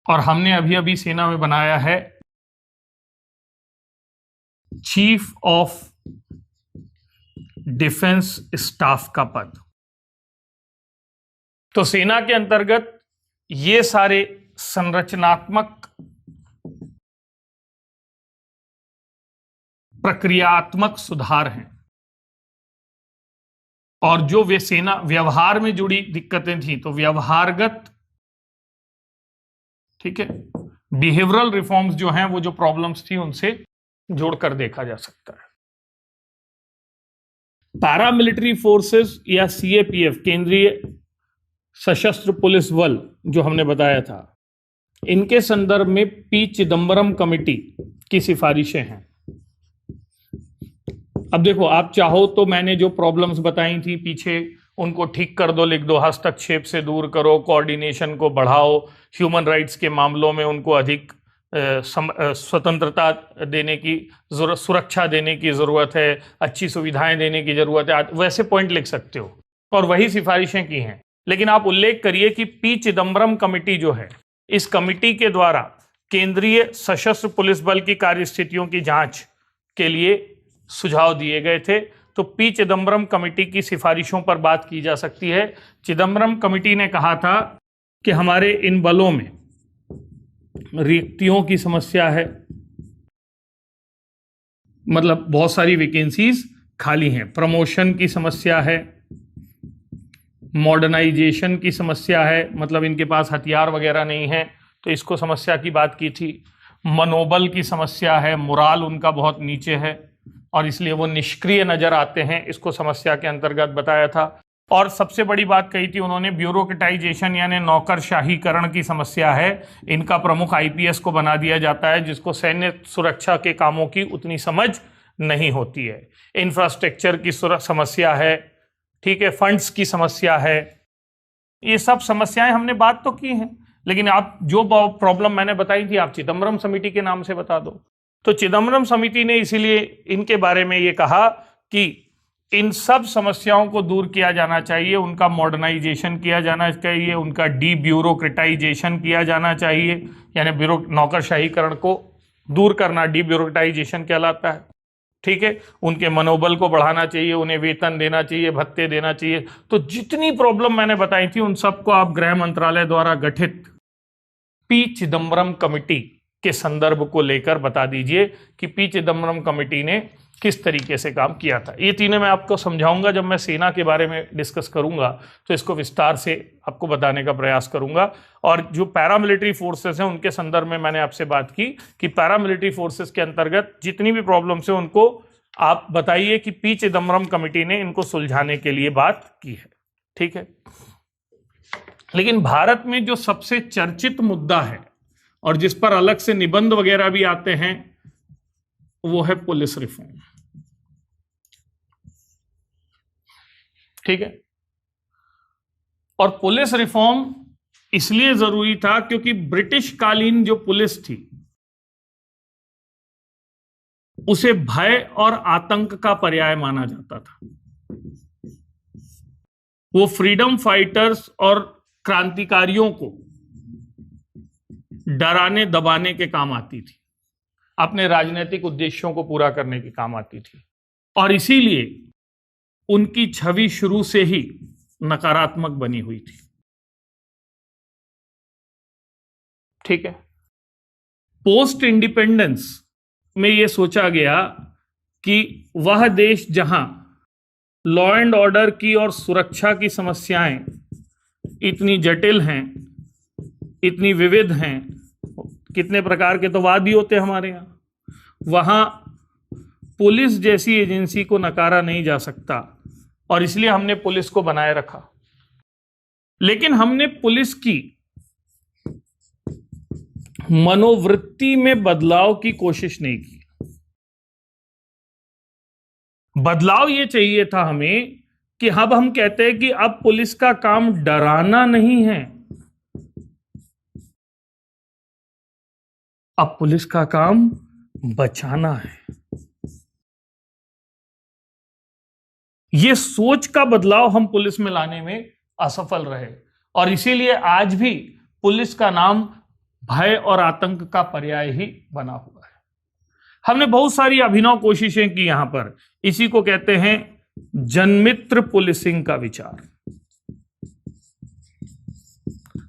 और हमने अभी अभी सेना में बनाया है चीफ ऑफ डिफेंस स्टाफ का पद। तो सेना के अंतर्गत ये सारे संरचनात्मक, प्रक्रियात्मक सुधार हैं। और जो वे सेना व्यवहार में जुड़ी दिक्कतें थी, तो व्यवहारगत, ठीक है, बिहेवियरल रिफॉर्म्स जो हैं, वो जो प्रॉब्लम्स थी उनसे जोड़कर देखा जा सकता है। पैरामिलिट्री फोर्सेस या सीएपीएफ, केंद्रीय सशस्त्र पुलिस बल, जो हमने बताया था, इनके संदर्भ में पी चिदम्बरम कमेटी की सिफारिशें हैं। अब देखो, आप चाहो तो मैंने जो प्रॉब्लम्स बताई थी पीछे, उनको ठीक कर दो, लिख दो, हस्तक्षेप से दूर करो, कोऑर्डिनेशन को बढ़ाओ, ह्यूमन राइट्स के मामलों में उनको अधिक स्वतंत्रता देने की जरूरत, सुरक्षा देने की जरूरत है, अच्छी सुविधाएं देने की जरूरत है, वैसे पॉइंट लिख सकते हो और वही सिफारिशें की हैं। लेकिन आप उल्लेख करिए कि पी चिदम्बरम कमेटी जो है, इस कमेटी के द्वारा केंद्रीय सशस्त्र पुलिस बल की कार्यस्थितियों की जांच के लिए सुझाव दिए गए थे। तो पी चिदम्बरम कमेटी की सिफारिशों पर बात की जा सकती है। चिदम्बरम कमेटी ने कहा था कि हमारे इन बलों में रिक्तियों की समस्या है, मतलब बहुत सारी वैकेंसीज खाली हैं। प्रमोशन की समस्या है, मॉडर्नाइजेशन की समस्या है, मतलब इनके पास हथियार वगैरह नहीं है, तो इसको समस्या की बात की थी। मनोबल की समस्या है, मोराल उनका बहुत नीचे है और इसलिए वो निष्क्रिय नजर आते हैं, इसको समस्या के अंतर्गत बताया था। और सबसे बड़ी बात कही थी उन्होंने, ब्यूरोक्रेटाइजेशन यानी नौकरशाहीकरण की समस्या है। इनका प्रमुख आईपीएस को बना दिया जाता है जिसको सैन्य सुरक्षा के कामों की उतनी समझ नहीं होती है। इंफ्रास्ट्रक्चर की समस्या है, ठीक है, फंड्स की समस्या है। ये सब समस्याएं हमने बात तो की हैं, लेकिन आप जो प्रॉब्लम मैंने बताई थी आप चिदम्बरम समिति के नाम से बता दो। तो चिदम्बरम समिति ने इसीलिए इनके बारे में ये कहा कि इन सब समस्याओं को दूर किया जाना चाहिए, उनका मॉडर्नाइजेशन किया जाना चाहिए, उनका डी ब्यूरोक्रेटाइजेशन किया जाना चाहिए, यानी नौकरशाहीकरण को दूर करना डी ब्यूरोक्रेटाइजेशन कहलाता है, ठीक है। उनके मनोबल को बढ़ाना चाहिए, उन्हें वेतन देना चाहिए, भत्ते देना चाहिए। तो जितनी प्रॉब्लम मैंने बताई थी उन सबको आप गृह मंत्रालय द्वारा गठित पी चिदम्बरम कमेटी के संदर्भ को लेकर बता दीजिए कि पी चिदम्बरम कमेटी ने किस तरीके से काम किया था। ये तीनों मैं आपको समझाऊंगा, जब मैं सेना के बारे में डिस्कस करूंगा तो इसको विस्तार से आपको बताने का प्रयास करूंगा। और जो पैरामिलिट्री फोर्सेस हैं उनके संदर्भ में मैंने आपसे बात की कि पैरामिलिट्री फोर्सेस के अंतर्गत जितनी भी प्रॉब्लम्स है उनको आप बताइए कि पी चिदम्बरम कमेटी ने इनको सुलझाने के लिए बात की है, ठीक है। लेकिन भारत में जो सबसे चर्चित मुद्दा है और जिस पर अलग से निबंध वगैरह भी आते हैं वो है पुलिस रिफॉर्म, ठीक है। और पुलिस रिफॉर्म इसलिए जरूरी था क्योंकि ब्रिटिश कालीन जो पुलिस थी उसे भय और आतंक का पर्याय माना जाता था। वो फ्रीडम फाइटर्स और क्रांतिकारियों को डराने दबाने के काम आती थी, अपने राजनीतिक उद्देश्यों को पूरा करने के काम आती थी, और इसीलिए उनकी छवि शुरू से ही नकारात्मक बनी हुई थी, ठीक है। पोस्ट इंडिपेंडेंस में यह सोचा गया कि वह देश जहां लॉ एंड ऑर्डर की और सुरक्षा की समस्याएं इतनी जटिल हैं, इतनी विविध हैं, कितने प्रकार के तो वाद ही होते हमारे यहाँ, वहां पुलिस जैसी एजेंसी को नकारा नहीं जा सकता और इसलिए हमने पुलिस को बनाए रखा। लेकिन हमने पुलिस की मनोवृत्ति में बदलाव की कोशिश नहीं की। बदलाव यह चाहिए था हमें कि अब हम कहते हैं कि अब पुलिस का काम डराना नहीं है, अब पुलिस का काम बचाना है। यह सोच का बदलाव हम पुलिस में लाने में असफल रहे और इसीलिए आज भी पुलिस का नाम भय और आतंक का पर्याय ही बना हुआ है। हमने बहुत सारी अभिनव कोशिशें की यहां पर, इसी को कहते हैं जनमित्र पुलिसिंग का विचार।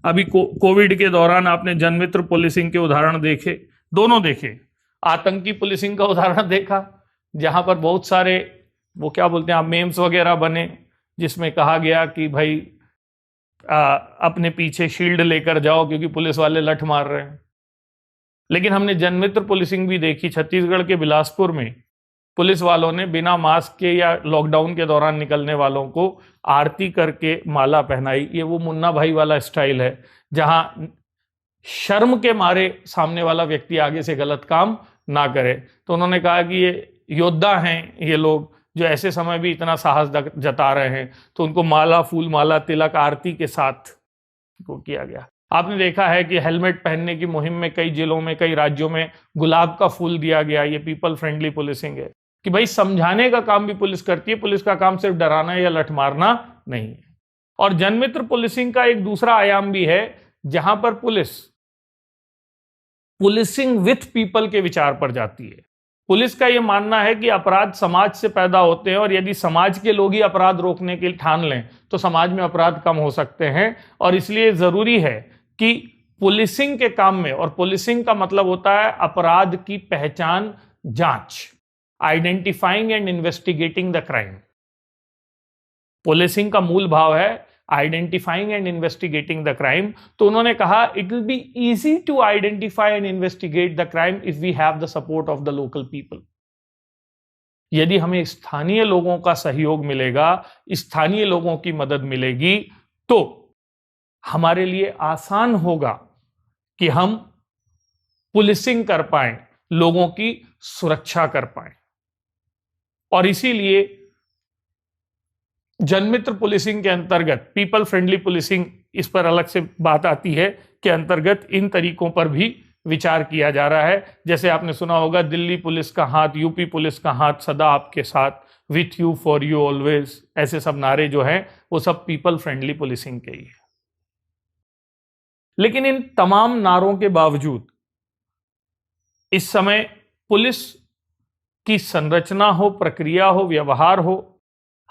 अभी कोविड के दौरान आपने जनमित्र पुलिसिंग के उदाहरण देखे, दोनों देखे। आतंकी पुलिसिंग का उदाहरण देखा जहां पर बहुत सारे वो क्या बोलते हैं आप मेम्स वगैरह बने जिसमें कहा गया कि भाई अपने पीछे शील्ड लेकर जाओ क्योंकि पुलिस वाले लठ मार रहे हैं। लेकिन हमने जनमित्र पुलिसिंग भी देखी। छत्तीसगढ़ के बिलासपुर में पुलिस वालों ने बिना मास्क के या लॉकडाउन के दौरान निकलने वालों को आरती करके माला पहनाई। ये वो मुन्ना भाई वाला स्टाइल है जहां शर्म के मारे सामने वाला व्यक्ति आगे से गलत काम ना करे। तो उन्होंने कहा कि ये योद्धा हैं ये लोग जो ऐसे समय भी इतना साहस जता रहे हैं, तो उनको माला, फूल माला, तिलक, आरती के साथ को किया गया। आपने देखा है कि हेलमेट पहनने की मुहिम में कई जिलों में, कई राज्यों में गुलाब का फूल दिया गया। ये पीपल फ्रेंडली पुलिसिंग है कि भाई समझाने का काम भी पुलिस करती है, पुलिस का काम सिर्फ डराना या लठ मारना नहीं है। और जनमित्र पुलिसिंग का एक दूसरा आयाम भी है जहां पर पुलिसिंग विथ पीपल के विचार पर जाती है। पुलिस का यह मानना है कि अपराध समाज से पैदा होते हैं और यदि समाज के लोग ही अपराध रोकने के लिए ठान लें तो समाज में अपराध कम हो सकते हैं। और इसलिए जरूरी है कि पुलिसिंग के काम में, और पुलिसिंग का मतलब होता है अपराध की पहचान, जांच, identifying and investigating the crime. Policing का मूल भाव है identifying and investigating the crime. तो उन्होंने कहा it will be easy to identify and investigate the crime if we have the support of the local people. यदि हमें स्थानीय लोगों का सहयोग मिलेगा, स्थानीय लोगों की मदद मिलेगी, तो हमारे लिए आसान होगा कि हम पुलिसिंग कर पाएं, लोगों की सुरक्षा कर पाएं। और इसीलिए जनमित्र पुलिसिंग के अंतर्गत, पीपल फ्रेंडली पुलिसिंग, इस पर अलग से बात आती है, के अंतर्गत इन तरीकों पर भी विचार किया जा रहा है। जैसे आपने सुना होगा, दिल्ली पुलिस का हाथ, यूपी पुलिस का हाथ सदा आपके साथ, with you, for you, always, ऐसे सब नारे जो हैं वो सब पीपल फ्रेंडली पुलिसिंग के ही है। लेकिन इन तमाम नारों के बावजूद इस समय पुलिस की संरचना हो, प्रक्रिया हो, व्यवहार हो,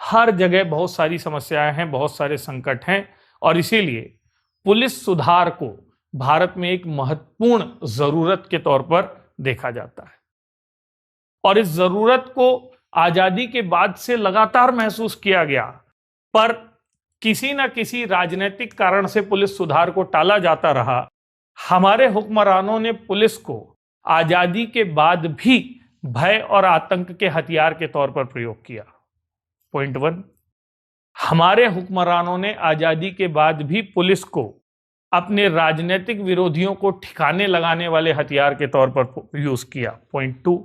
हर जगह बहुत सारी समस्याएं हैं, बहुत सारे संकट हैं। और इसीलिए पुलिस सुधार को भारत में एक महत्वपूर्ण जरूरत के तौर पर देखा जाता है। और इस जरूरत को आजादी के बाद से लगातार महसूस किया गया, पर किसी न किसी राजनीतिक कारण से पुलिस सुधार को टाला जाता रहा। हमारे हुक्मरानों ने पुलिस को आजादी के बाद भी भय और आतंक के हथियार के तौर पर प्रयोग किया। पॉइंट 1, हमारे हुक्मरानों ने आजादी के बाद भी पुलिस को अपने राजनीतिक विरोधियों को ठिकाने लगाने वाले हथियार के तौर पर यूज किया। पॉइंट 2,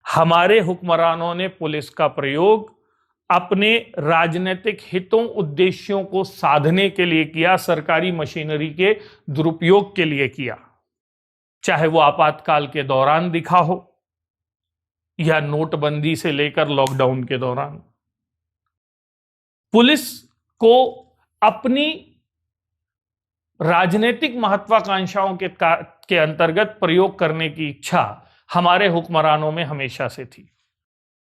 हमारे हुक्मरानों ने पुलिस का प्रयोग अपने राजनीतिक हितों, उद्देश्यों को साधने के लिए किया, सरकारी मशीनरी के दुरुपयोग के लिए किया, चाहे वो आपातकाल के दौरान दिखा हो या नोटबंदी से लेकर लॉकडाउन के दौरान। पुलिस को अपनी राजनीतिक महत्वाकांक्षाओं के अंतर्गत प्रयोग करने की इच्छा हमारे हुक्मरानों में हमेशा से थी।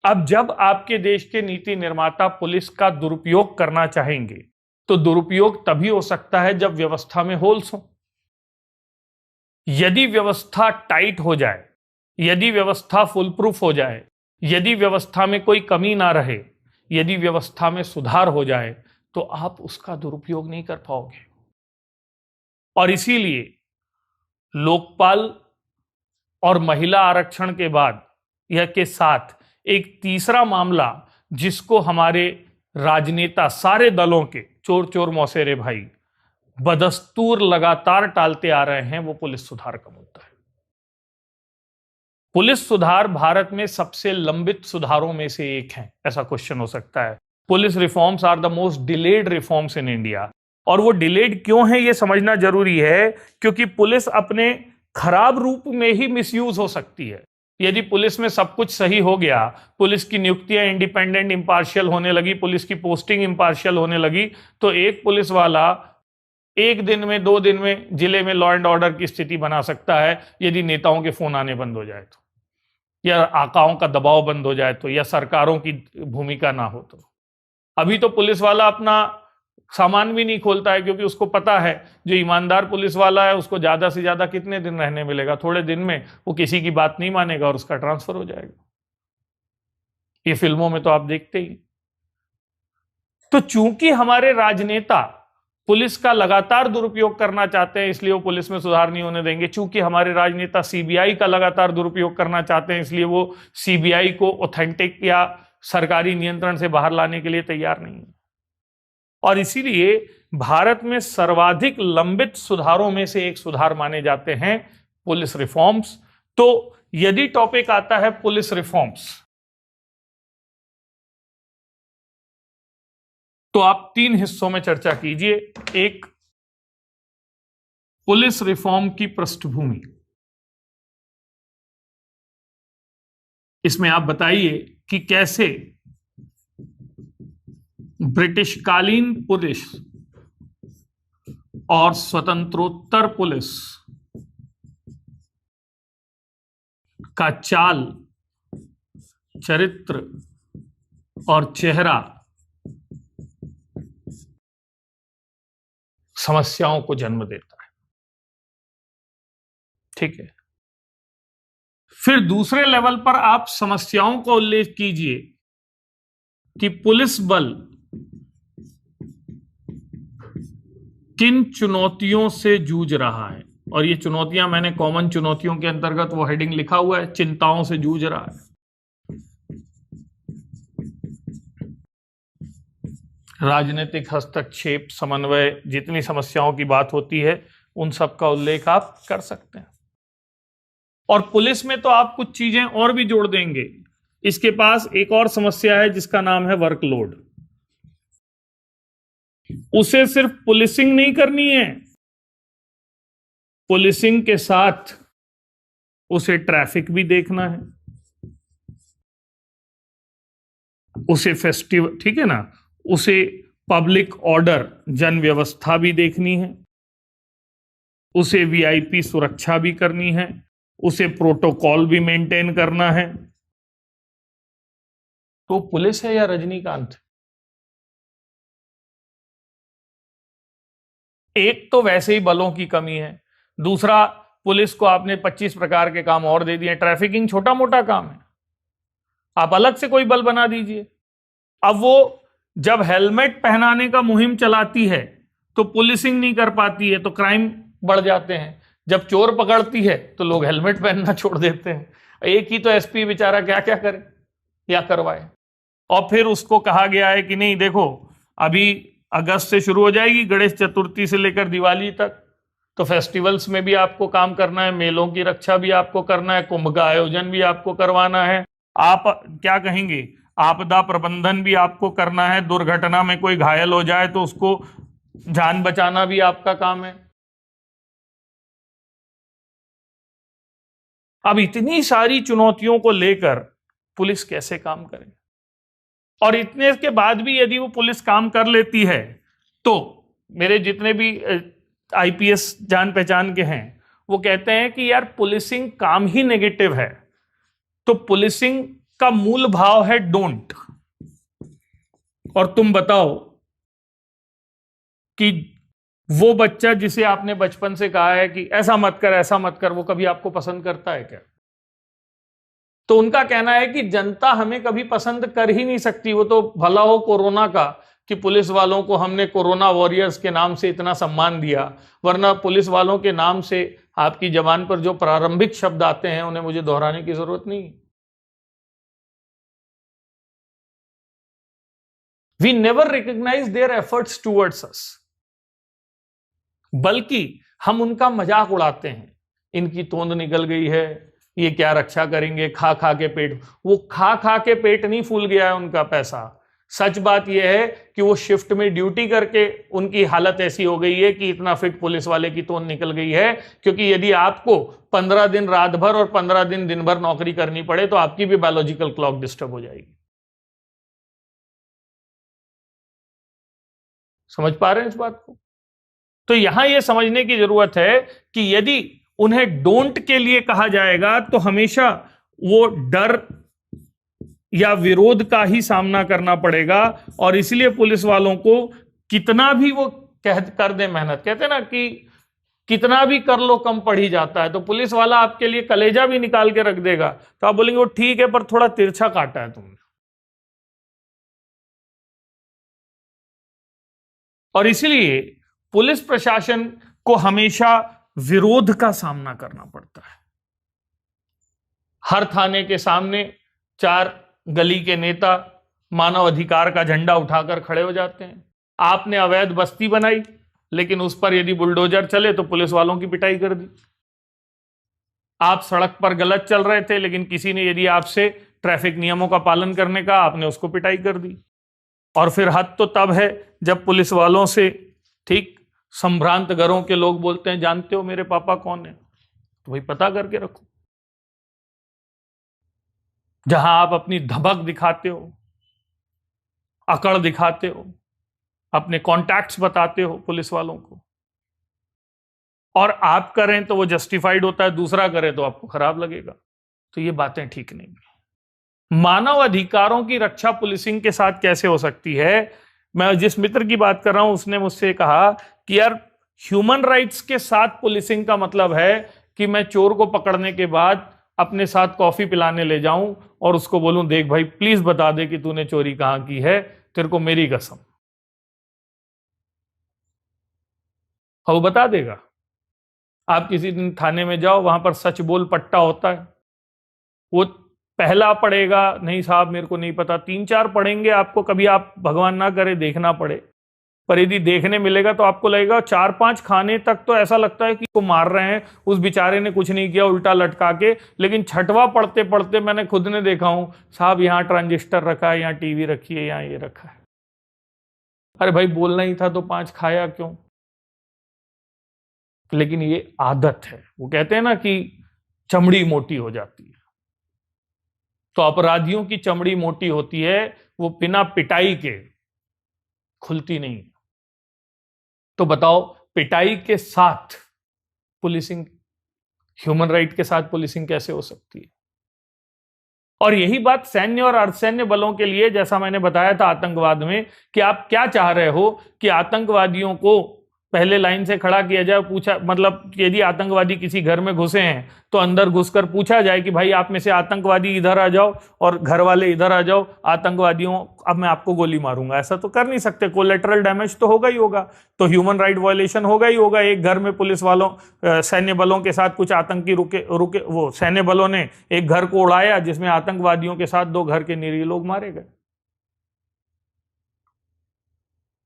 अब जब आपके देश के नीति निर्माता पुलिस का दुरुपयोग करना चाहेंगे तो दुरुपयोग तभी हो सकता है जब व्यवस्था में होल्स हो। यदि व्यवस्था टाइट हो जाए, यदि व्यवस्था फुल प्रूफ हो जाए, यदि व्यवस्था में कोई कमी ना रहे, यदि व्यवस्था में सुधार हो जाए, तो आप उसका दुरुपयोग नहीं कर पाओगे। और इसीलिए लोकपाल और महिला आरक्षण के बाद यह के साथ एक तीसरा मामला जिसको हमारे राजनेता सारे दलों के चोर चोर मौसेरे भाई बदस्तूर लगातार टालते आ रहे हैं, वो पुलिस सुधार का मुद्दा है। पुलिस सुधार भारत में सबसे लंबित सुधारों में से एक है, ऐसा क्वेश्चन हो सकता है। Police reforms are the most delayed reforms in India. और वो डिलेड क्यों है ये समझना जरूरी है, क्योंकि पुलिस अपने खराब रूप में ही मिसयूज हो सकती है। यदि पुलिस में सब कुछ सही हो गया, पुलिस की नियुक्तियां इंडिपेंडेंट इंपार्शियल होने लगी, पुलिस की पोस्टिंग इंपार्शियल होने लगी, तो एक पुलिस वाला एक दिन में, 2 दिन में जिले में लॉ एंड ऑर्डर की स्थिति बना सकता है, यदि नेताओं के फोन आने बंद हो जाए तो, या आकाओं का दबाव बंद हो जाए तो, या सरकारों की भूमिका ना हो तो। अभी तो पुलिस वाला अपना सामान भी नहीं खोलता है, क्योंकि उसको पता है जो ईमानदार पुलिस वाला है उसको ज्यादा से ज्यादा कितने दिन रहने मिलेगा, थोड़े दिन में वो किसी की बात नहीं मानेगा और उसका ट्रांसफर हो जाएगा। ये फिल्मों में तो आप देखते ही। तो चूंकि हमारे राजनेता पुलिस का लगातार दुरुपयोग करना चाहते हैं, इसलिए वो पुलिस में सुधार नहीं होने देंगे। चूंकि हमारे राजनेता सीबीआई का लगातार दुरुपयोग करना चाहते हैं, इसलिए वो सीबीआई को ऑथेंटिक या सरकारी नियंत्रण से बाहर लाने के लिए तैयार नहीं है। और इसीलिए भारत में सर्वाधिक लंबित सुधारों में से एक सुधार माने जाते हैं पुलिस रिफॉर्म्स। तो यदि टॉपिक आता है पुलिस रिफॉर्म्स, तो आप 3 हिस्सों में चर्चा कीजिए। एक, पुलिस रिफॉर्म की पृष्ठभूमि, इसमें आप बताइए कि कैसे ब्रिटिशकालीन पुलिस और स्वतंत्रोत्तर पुलिस का चाल चरित्र और चेहरा समस्याओं को जन्म देता है। ठीक है, फिर दूसरे लेवल पर आप समस्याओं का उल्लेख कीजिए कि पुलिस बल किन चुनौतियों से जूझ रहा है, और ये चुनौतियां मैंने कॉमन चुनौतियों के अंतर्गत वो हेडिंग लिखा हुआ है, चिंताओं से जूझ रहा है। राजनीतिक हस्तक्षेप, समन्वय, जितनी समस्याओं की बात होती है उन सब का उल्लेख आप कर सकते हैं। और पुलिस में तो आप कुछ चीजें और भी जोड़ देंगे। इसके पास एक और समस्या है जिसका नाम है वर्कलोड। उसे सिर्फ पुलिसिंग नहीं करनी है, पुलिसिंग के साथ उसे ट्रैफिक भी देखना है, उसे फेस्टिवल, ठीक है ना, उसे पब्लिक ऑर्डर, जन व्यवस्था भी देखनी है, उसे वीआईपी सुरक्षा भी करनी है, उसे प्रोटोकॉल भी मेंटेन करना है। तो पुलिस है या रजनीकांत? एक तो वैसे ही बलों की कमी है, दूसरा पुलिस को आपने 25 प्रकार के काम और दे दिए। ट्रैफिकिंग छोटा मोटा काम है, आप अलग से कोई बल बना दीजिए। अब वो जब हेलमेट पहनाने का मुहिम चलाती है तो पुलिसिंग नहीं कर पाती है तो क्राइम बढ़ जाते हैं। जब चोर पकड़ती है तो लोग हेलमेट पहनना छोड़ देते हैं। एक ही तो एसपी बेचारा क्या क्या करे या करवाए। और फिर उसको कहा गया है कि नहीं देखो, अभी अगस्त से शुरू हो जाएगी गणेश चतुर्थी से लेकर दिवाली तक, तो फेस्टिवल्स में भी आपको काम करना है, मेलों की रक्षा भी आपको करना है, कुंभ का आयोजन भी आपको करवाना है, आप क्या कहेंगे, आपदा प्रबंधन भी आपको करना है, दुर्घटना में कोई घायल हो जाए तो उसको जान बचाना भी आपका काम है। अब इतनी सारी चुनौतियों को लेकर पुलिस कैसे काम करे? और इतने के बाद भी यदि वो पुलिस काम कर लेती है तो मेरे जितने भी आईपीएस जान पहचान के हैं वो कहते हैं कि यार पुलिसिंग काम ही नेगेटिव है, तो पुलिसिंग का मूल भाव है डोंट। और तुम बताओ कि वो बच्चा जिसे आपने बचपन से कहा है कि ऐसा मत कर ऐसा मत कर, वो कभी आपको पसंद करता है क्या? तो उनका कहना है कि जनता हमें कभी पसंद कर ही नहीं सकती। वो तो भला हो कोरोना का कि पुलिस वालों को हमने कोरोना वॉरियर्स के नाम से इतना सम्मान दिया, वरना पुलिस वालों के नाम से आपकी जबान पर जो प्रारंभिक शब्द आते हैं उन्हें मुझे दोहराने की जरूरत नहीं। We never recognise their efforts towards us, बल्कि हम उनका मजाक उड़ाते हैं। इनकी तोंद निकल गई है, ये क्या रक्षा करेंगे, खा खा के पेट। वो खा खा के पेट नहीं फूल गया है उनका पैसा। सच बात यह है कि वो शिफ्ट में ड्यूटी करके उनकी हालत ऐसी हो गई है कि इतना फिट पुलिस वाले की तोंद निकल गई है। क्योंकि यदि आपको 15 दिन रात भर और 15 दिन दिन भर नौकरी करनी पड़े तो आपकी भी बायोलॉजिकल क्लॉक डिस्टर्ब हो जाएगी। समझ पा रहे हैं इस बात को? तो यहां यह समझने की जरूरत है कि यदि उन्हें डोंट के लिए कहा जाएगा तो हमेशा वो डर या विरोध का ही सामना करना पड़ेगा। और इसलिए पुलिस वालों को कितना भी वो कर दे मेहनत, कहते हैं ना कि कितना भी कर लो कम पड़ ही जाता है, तो पुलिस वाला आपके लिए कलेजा भी निकाल के रख देगा तो आप बोलेंगे वो ठीक है पर थोड़ा तिरछा काटा है तुमने। और इसलिए पुलिस प्रशासन को हमेशा विरोध का सामना करना पड़ता है। हर थाने के सामने 4 गली के नेता मानव अधिकार का झंडा उठाकर खड़े हो जाते हैं। आपने अवैध बस्ती बनाई, लेकिन उस पर यदि बुलडोजर चले तो पुलिस वालों की पिटाई कर दी। आप सड़क पर गलत चल रहे थे, लेकिन किसी ने यदि आपसे ट्रैफिक नियमों का पालन करने का, आपने उसको पिटाई कर दी। और फिर हद तो तब है जब पुलिस वालों से ठीक संभ्रांत घरों के लोग बोलते हैं जानते हो मेरे पापा कौन है, तो वही पता करके रखो। जहां आप अपनी धमक दिखाते हो, अकड़ दिखाते हो, अपने कॉन्टैक्ट्स बताते हो पुलिस वालों को, और आप करें तो वो जस्टिफाइड होता है, दूसरा करे तो आपको खराब लगेगा, तो ये बातें ठीक नहीं है। मानव अधिकारों की रक्षा पुलिसिंग के साथ कैसे हो सकती है? मैं जिस मित्र की बात कर रहा हूं उसने मुझसे कहा कि यार ह्यूमन राइट्स के साथ पुलिसिंग का मतलब है कि मैं चोर को पकड़ने के बाद अपने साथ कॉफी पिलाने ले जाऊं और उसको बोलूं देख भाई प्लीज बता दे कि तूने चोरी कहां की है, तेरे को मेरी कसम। और वो बता देगा। आप किसी दिन थाने में जाओ, वहां पर सच बोल पट्टा होता है, वो पहला पढ़ेगा नहीं साहब मेरे को नहीं पता, 3-4 पढ़ेंगे आपको, कभी आप भगवान ना करे देखना पड़े, पर यदि देखने मिलेगा तो आपको लगेगा 4-5 खाने तक तो ऐसा लगता है कि वो मार रहे हैं, उस बेचारे ने कुछ नहीं किया उल्टा लटका के, लेकिन छठवां पढ़ते पढ़ते मैंने खुद ने देखा हूं साहब यहाँ ट्रांजिस्टर रखा है, यहाँ टीवी रखी है, यहाँ ये रखा है। अरे भाई बोलना ही था तो 5 खाया क्यों? लेकिन ये आदत है, वो कहते हैं ना कि चमड़ी मोटी हो जाती है, तो अपराधियों की चमड़ी मोटी होती है, वो बिना पिटाई के खुलती नहीं। तो बताओ पिटाई के साथ पुलिसिंग, ह्यूमन राइट के साथ पुलिसिंग कैसे हो सकती है? और यही बात सैन्य और अर्धसैन्य बलों के लिए, जैसा मैंने बताया था आतंकवाद में, कि आप क्या चाह रहे हो कि आतंकवादियों को पहले लाइन से खड़ा किया जाए, पूछा मतलब यदि आतंकवादी किसी घर में घुसे हैं तो अंदर घुसकर पूछा जाए कि भाई आप में से आतंकवादी इधर आ जाओ और घर वाले इधर आ जाओ, आतंकवादियों अब मैं आपको गोली मारूंगा। ऐसा तो कर नहीं सकते, कोलेटरल डैमेज तो होगा ही होगा, तो ह्यूमन राइट वायलेशन होगा ही होगा। एक घर में पुलिस वालों सैन्य बलों के साथ कुछ आतंकी रुके रुके, वो सैन्य बलों ने एक घर को उड़ाया जिसमें आतंकवादियों के साथ 2 घर के निरीह लोग मारे गए।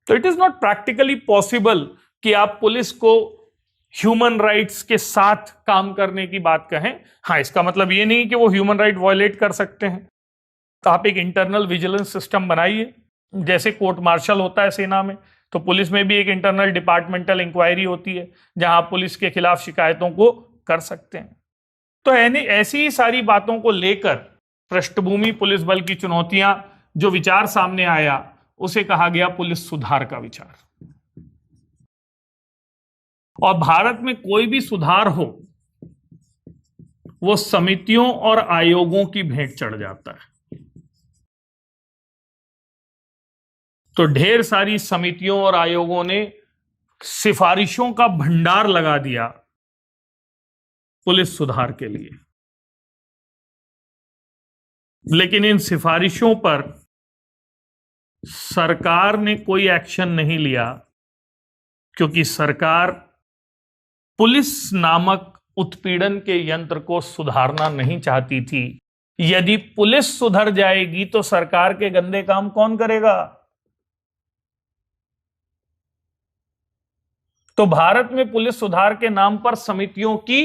तो it is not practically possible कि आप पुलिस को ह्यूमन राइट्स के साथ काम करने की बात कहें। हाँ, इसका मतलब ये नहीं कि वो ह्यूमन राइट वायलेट कर सकते हैं। तो आप एक इंटरनल विजिलेंस सिस्टम बनाइए, जैसे कोर्ट मार्शल होता है सेना में, तो पुलिस में भी एक इंटरनल डिपार्टमेंटल इंक्वायरी होती है जहां आप पुलिस के खिलाफ शिकायतों को कर सकते हैं। तो ऐसी ही सारी बातों को लेकर पृष्ठभूमि पुलिस बल की चुनौतियां, जो विचार सामने आया उसे कहा गया पुलिस सुधार का विचार। और भारत में कोई भी सुधार हो वो समितियों और आयोगों की भेंट चढ़ जाता है। तो ढेर सारी समितियों और आयोगों ने सिफारिशों का भंडार लगा दिया पुलिस सुधार के लिए, लेकिन इन सिफारिशों पर सरकार ने कोई एक्शन नहीं लिया, क्योंकि सरकार पुलिस नामक उत्पीड़न के यंत्र को सुधारना नहीं चाहती थी। यदि पुलिस सुधर जाएगी तो सरकार के गंदे काम कौन करेगा? तो भारत में पुलिस सुधार के नाम पर समितियों की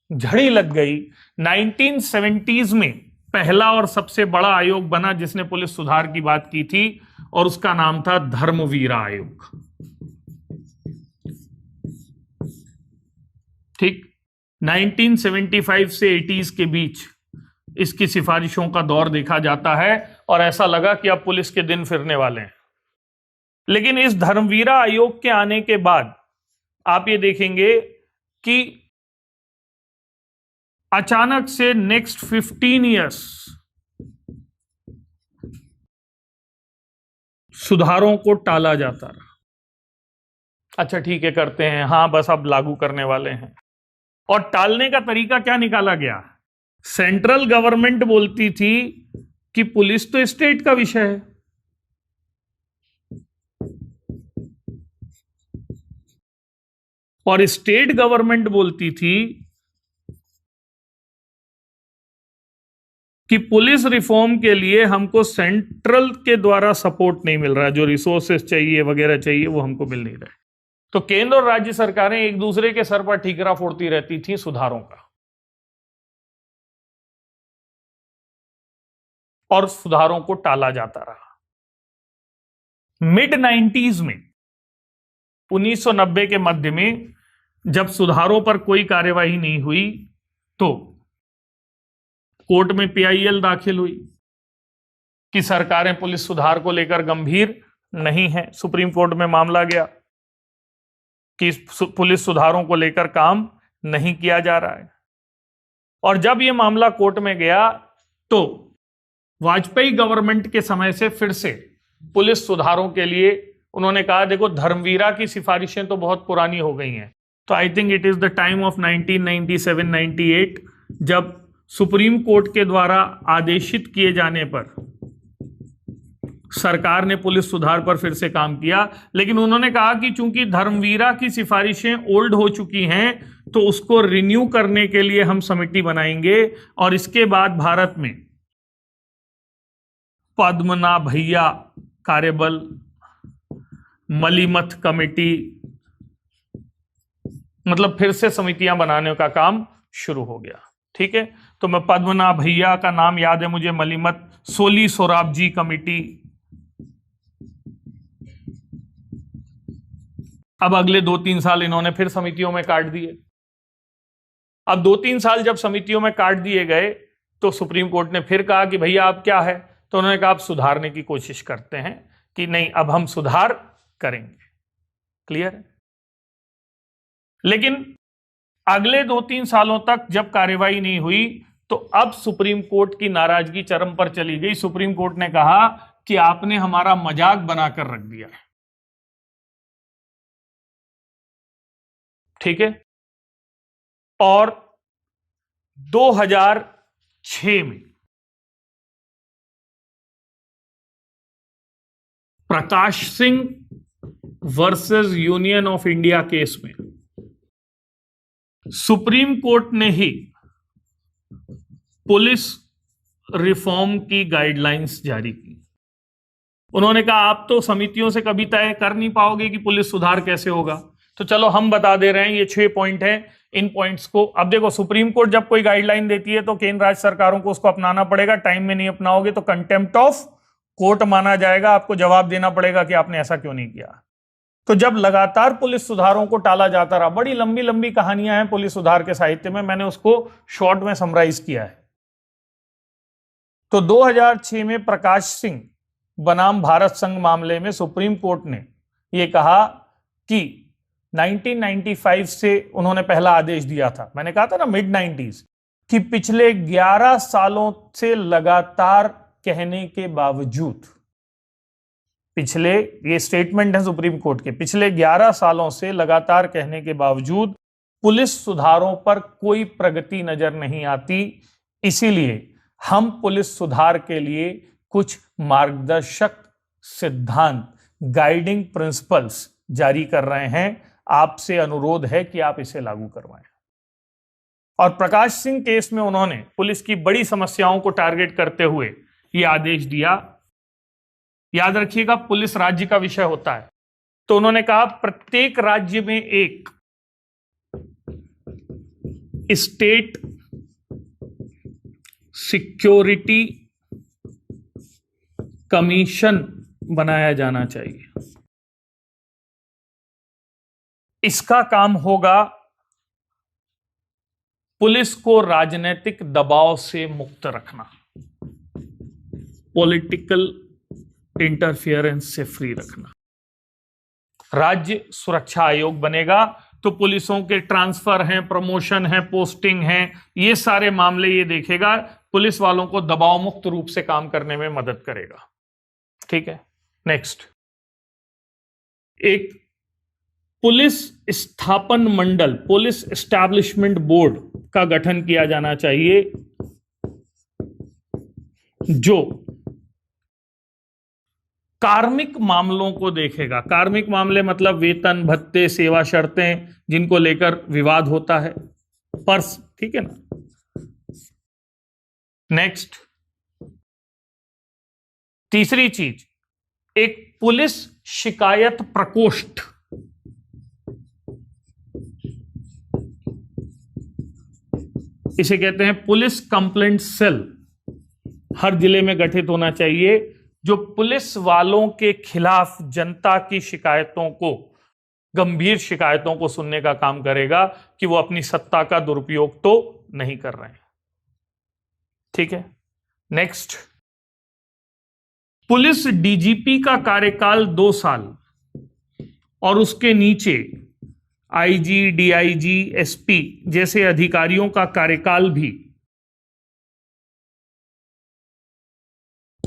झड़ी लग गई। 1970s में पहला और सबसे बड़ा आयोग बना जिसने पुलिस सुधार की बात की थी, और उसका नाम था धर्मवीर आयोग। ठीक, 1975 से 80s के बीच इसकी सिफारिशों का दौर देखा जाता है, और ऐसा लगा कि अब पुलिस के दिन फिरने वाले हैं। लेकिन इस धर्मवीरा आयोग के आने के बाद आप ये देखेंगे कि अचानक से नेक्स्ट 15 इयर्स सुधारों को टाला जाता रहा। अच्छा ठीक है करते हैं, हां बस अब लागू करने वाले हैं। और टालने का तरीका क्या निकाला गया? सेंट्रल गवर्नमेंट बोलती थी कि पुलिस तो स्टेट का विषय है, और स्टेट गवर्नमेंट बोलती थी कि पुलिस रिफॉर्म के लिए हमको सेंट्रल के द्वारा सपोर्ट नहीं मिल रहा, जो रिसोर्सेस चाहिए वगैरह चाहिए वो हमको मिल नहीं रहा है। तो केंद्र और राज्य सरकारें एक दूसरे के सर पर ठीकरा फोड़ती रहती थी सुधारों का, और सुधारों को टाला जाता रहा। मिड 90s में 1990 के मध्य में जब सुधारों पर कोई कार्यवाही नहीं हुई तो कोर्ट में PIL दाखिल हुई कि सरकारें पुलिस सुधार को लेकर गंभीर नहीं है। सुप्रीम कोर्ट में मामला गया कि पुलिस सुधारों को लेकर काम नहीं किया जा रहा है। और जब यह मामला कोर्ट में गया तो वाजपेयी गवर्नमेंट के समय से फिर से पुलिस सुधारों के लिए उन्होंने कहा देखो धर्मवीरा की सिफारिशें तो बहुत पुरानी हो गई हैं, तो I think it is the time of 1997-98 जब सुप्रीम कोर्ट के द्वारा आदेशित किए जाने पर सरकार ने पुलिस सुधार पर फिर से काम किया। लेकिन उन्होंने कहा कि चूंकि धर्मवीरा की सिफारिशें ओल्ड हो चुकी हैं तो उसको रिन्यू करने के लिए हम समिति बनाएंगे और इसके बाद भारत में पद्मनाभ भैया कार्यबल, मलीमथ कमेटी, मतलब फिर से समितियां बनाने का काम शुरू हो गया। ठीक है, तो मैं पद्मनाभ भैया का नाम याद है मुझे, मलीमथ, सोली सोराबजी कमेटी। अब अगले 2-3 साल इन्होंने फिर समितियों में काट दिए। अब 2-3 साल जब समितियों में काट दिए गए तो सुप्रीम कोर्ट ने फिर कहा कि भैया अब क्या है, तो उन्होंने कहा आप सुधारने की कोशिश करते हैं कि नहीं अब हम सुधार करेंगे। क्लियर है? लेकिन अगले 2-3 सालों तक जब कार्यवाही नहीं हुई तो अब सुप्रीम कोर्ट की नाराजगी चरम पर चली गई। सुप्रीम कोर्ट ने कहा कि आपने हमारा मजाक बनाकर रख दिया है। ठीक है, और 2006 में Prakash Singh versus union of India case में सुप्रीम कोर्ट ने ही पुलिस रिफॉर्म की गाइडलाइंस जारी की। उन्होंने कहा आप तो समितियों से कभी तय कर नहीं पाओगे कि पुलिस सुधार कैसे होगा, तो चलो हम बता दे रहे हैं, ये 6 पॉइंट हैं। इन पॉइंट्स को अब देखो, सुप्रीम कोर्ट जब कोई गाइडलाइन देती है तो केंद्र राज्य सरकारों को उसको अपनाना पड़ेगा। टाइम में नहीं अपनाओगे तो कंटेम्प्ट ऑफ कोर्ट माना जाएगा, आपको जवाब देना पड़ेगा कि आपने ऐसा क्यों नहीं किया। तो जब लगातार पुलिस सुधारों को टाला जाता रहा, बड़ी लंबी लंबी कहानियां हैं पुलिस सुधार के साहित्य में, मैंने उसको शॉर्ट में समराइज किया है। तो 2006 में प्रकाश सिंह बनाम भारत संघ मामले में सुप्रीम कोर्ट ने यह कहा कि 1995 से उन्होंने पहला आदेश दिया था, मैंने कहा था ना मिड 90s, कि पिछले 11 सालों से लगातार कहने के बावजूद, पिछले, ये स्टेटमेंट है सुप्रीम कोर्ट के, पिछले 11 सालों से लगातार कहने के बावजूद पुलिस सुधारों पर कोई प्रगति नजर नहीं आती। इसीलिए हम पुलिस सुधार के लिए कुछ मार्गदर्शक सिद्धांत, गाइडिंग प्रिंसिपल्स जारी कर रहे हैं। आपसे अनुरोध है कि आप इसे लागू करवाएं। और प्रकाश सिंह केस में उन्होंने पुलिस की बड़ी समस्याओं को टारगेट करते हुए यह आदेश दिया। याद रखिएगा, पुलिस राज्य का विषय होता है, तो उन्होंने कहा प्रत्येक राज्य में एक स्टेट सिक्योरिटी कमीशन बनाया जाना चाहिए। इसका काम होगा पुलिस को राजनीतिक दबाव से मुक्त रखना, पॉलिटिकल इंटरफियरेंस से फ्री रखना। राज्य सुरक्षा आयोग बनेगा तो पुलिसों के ट्रांसफर हैं, प्रमोशन है, पोस्टिंग है, ये सारे मामले ये देखेगा, पुलिस वालों को दबाव मुक्त रूप से काम करने में मदद करेगा। ठीक है, नेक्स्ट, एक पुलिस स्थापन मंडल, पुलिस एस्टैब्लिशमेंट बोर्ड का गठन किया जाना चाहिए, जो कार्मिक मामलों को देखेगा। कार्मिक मामले मतलब वेतन, भत्ते, सेवा शर्तें जिनको लेकर विवाद होता है, पर्स, ठीक है ना। नेक्स्ट, तीसरी चीज, एक पुलिस शिकायत प्रकोष्ठ, इसे कहते हैं पुलिस कंप्लेंट सेल, हर जिले में गठित होना चाहिए, जो पुलिस वालों के खिलाफ जनता की शिकायतों को, गंभीर शिकायतों को सुनने का काम करेगा कि वो अपनी सत्ता का दुरुपयोग तो नहीं कर रहे हैं। ठीक है, नेक्स्ट, पुलिस डीजीपी का कार्यकाल 2 साल और उसके नीचे आईजी, डीआईजी, एसपी जैसे अधिकारियों का कार्यकाल भी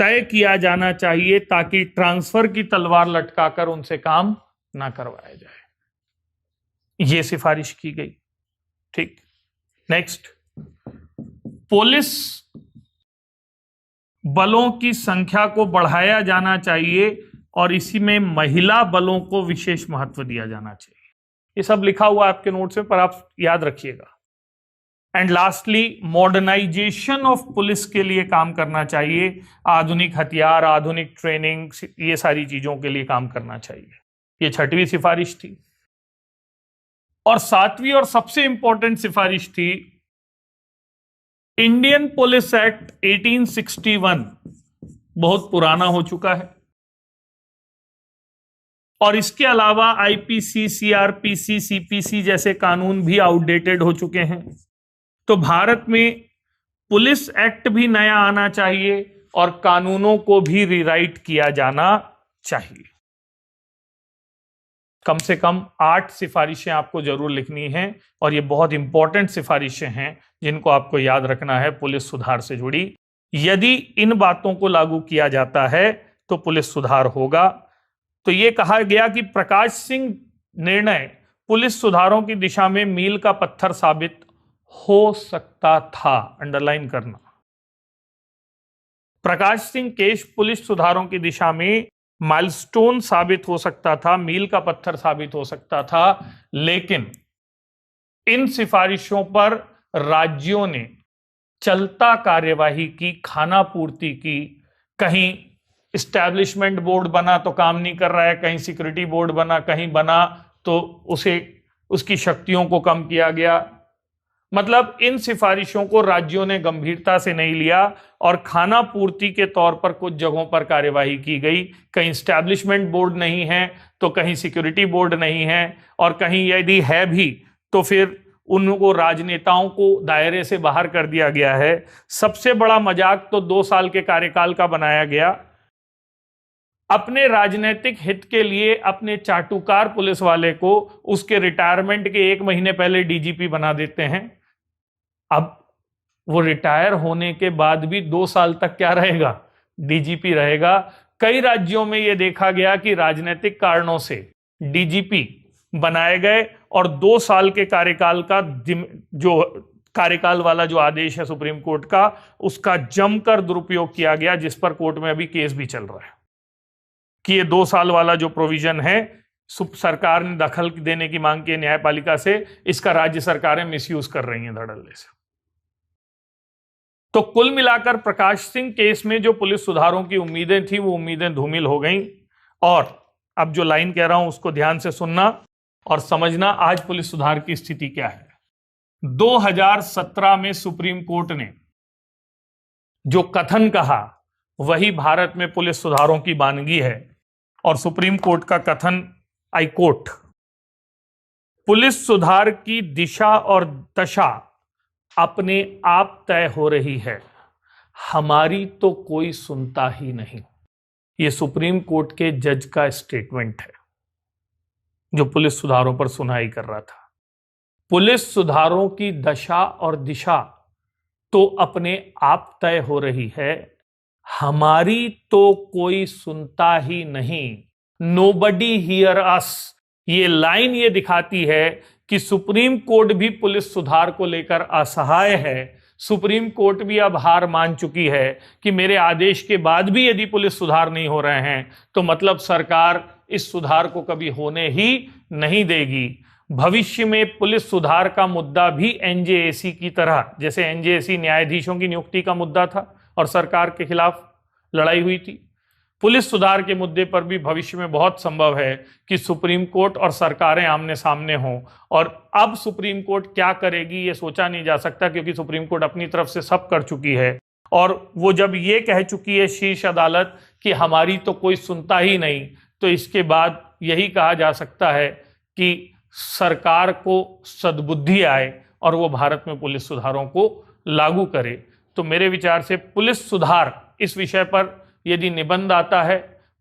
तय किया जाना चाहिए ताकि ट्रांसफर की तलवार लटकाकर उनसे काम ना करवाया जाए। यह सिफारिश की गई। ठीक, नेक्स्ट, पुलिस बलों की संख्या को बढ़ाया जाना चाहिए और इसी में महिला बलों को विशेष महत्व दिया जाना चाहिए। ये सब लिखा हुआ है आपके नोट्स में, पर आप याद रखिएगा। And lastly, modernisation of police के लिए काम करना चाहिए। आधुनिक हथियार, आधुनिक ट्रेनिंग, ये सारी चीजों के लिए काम करना चाहिए। ये 6वीं सिफारिश थी। और 7वीं और सबसे इंपॉर्टेंट सिफारिश थी इंडियन पुलिस एक्ट 1861। बहुत पुराना हो चुका है और इसके अलावा आईपीसी, सीआरपीसी, सीपीसी जैसे कानून भी आउटडेटेड हो चुके हैं। तो भारत में पुलिस एक्ट भी नया आना चाहिए और कानूनों को भी रीराइट किया जाना चाहिए। कम से कम 8 सिफारिशें आपको जरूर लिखनी हैं और ये बहुत इंपॉर्टेंट सिफारिशें हैं जिनको आपको याद रखना है पुलिस सुधार से जुड़ी। यदि इन बातों को लागू किया जाता है तो पुलिस सुधार होगा। तो ये कहा गया कि प्रकाश सिंह निर्णय पुलिस सुधारों की दिशा में मील का पत्थर साबित हो सकता था। अंडरलाइन करना, प्रकाश सिंह केस पुलिस सुधारों की दिशा में माइलस्टोन साबित हो सकता था, मील का पत्थर साबित हो सकता था, लेकिन इन सिफारिशों पर राज्यों ने चलता कार्यवाही की, खाना पूर्ति की। कहीं इस्टेब्लिशमेंट बोर्ड बना तो काम नहीं कर रहा है, कहीं सिक्योरिटी बोर्ड बना, कहीं बना तो उसकी शक्तियों को कम किया गया। मतलब इन सिफारिशों को राज्यों ने गंभीरता से नहीं लिया और खाना पूर्ति के तौर पर कुछ जगहों पर कार्यवाही की गई। कहीं इस्टेब्लिशमेंट बोर्ड नहीं है तो कहीं सिक्योरिटी बोर्ड नहीं है, और कहीं यदि है भी तो फिर उनको राजनेताओं को दायरे से बाहर कर दिया गया है। सबसे बड़ा मजाक तो 2 साल के कार्यकाल का बनाया गया। अपने राजनीतिक हित के लिए अपने चाटुकार पुलिस वाले को उसके रिटायरमेंट के 1 महीने पहले डीजीपी बना देते हैं। अब वो रिटायर होने के बाद भी 2 साल तक क्या रहेगा? डीजीपी रहेगा। कई राज्यों में यह देखा गया कि राजनीतिक कारणों से डीजीपी बनाए गए और 2 साल के कार्यकाल का जो कार्यकाल वाला जो आदेश है सुप्रीम कोर्ट का, उसका जमकर दुरुपयोग किया गया, जिस पर कोर्ट में अभी केस भी चल रहा है कि ये 2 साल वाला जो प्रोविजन है, सरकार ने दखल देने की मांग की न्यायपालिका से, इसका राज्य सरकारें मिसयूज कर रही हैं धड़ल्ले से। तो कुल मिलाकर प्रकाश सिंह केस में जो पुलिस सुधारों की उम्मीदें थी वो उम्मीदें धूमिल हो गईं। और अब जो लाइन कह रहा हूं उसको ध्यान से सुनना और समझना आज पुलिस सुधार की स्थिति क्या है। 2017 में सुप्रीम कोर्ट ने जो कथन कहा वही भारत में पुलिस सुधारों की बानगी है। और सुप्रीम कोर्ट का कथन, आई कोट, पुलिस सुधार की दिशा और दशा अपने आप तय हो रही है, हमारी तो कोई सुनता ही नहीं। यह सुप्रीम कोर्ट के जज का स्टेटमेंट है जो पुलिस सुधारों पर सुनवाई कर रहा था। पुलिस सुधारों की दशा और दिशा तो अपने आप तय हो रही है, हमारी तो कोई सुनता ही नहीं। नोबडी हियर अस। ये लाइन ये दिखाती है कि सुप्रीम कोर्ट भी पुलिस सुधार को लेकर असहाय है। सुप्रीम कोर्ट भी अब हार मान चुकी है कि मेरे आदेश के बाद भी यदि पुलिस सुधार नहीं हो रहे हैं तो मतलब सरकार इस सुधार को कभी होने ही नहीं देगी। भविष्य में पुलिस सुधार का मुद्दा भी एनजेएसी की तरह, जैसे एनजेएसी न्यायाधीशों की नियुक्ति का मुद्दा था और सरकार के खिलाफ लड़ाई हुई थी, पुलिस सुधार के मुद्दे पर भी भविष्य में बहुत संभव है कि सुप्रीम कोर्ट और सरकारें आमने सामने हों। और अब सुप्रीम कोर्ट क्या करेगी ये सोचा नहीं जा सकता, क्योंकि सुप्रीम कोर्ट अपनी तरफ से सब कर चुकी है। और वो जब ये कह चुकी है शीर्ष अदालत कि हमारी तो कोई सुनता ही नहीं, तो इसके बाद यही कहा जा सकता है कि सरकार को सद्बुद्धि आए और वो भारत में पुलिस सुधारों को लागू करे। तो मेरे विचार से पुलिस सुधार इस विषय पर यदि निबंध आता है,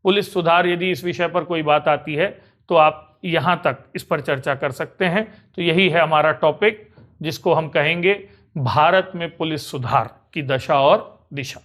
पुलिस सुधार यदि इस विषय पर कोई बात आती है तो आप यहां तक इस पर चर्चा कर सकते हैं। तो यही है हमारा टॉपिक, जिसको हम कहेंगे भारत में पुलिस सुधार की दशा और दिशा।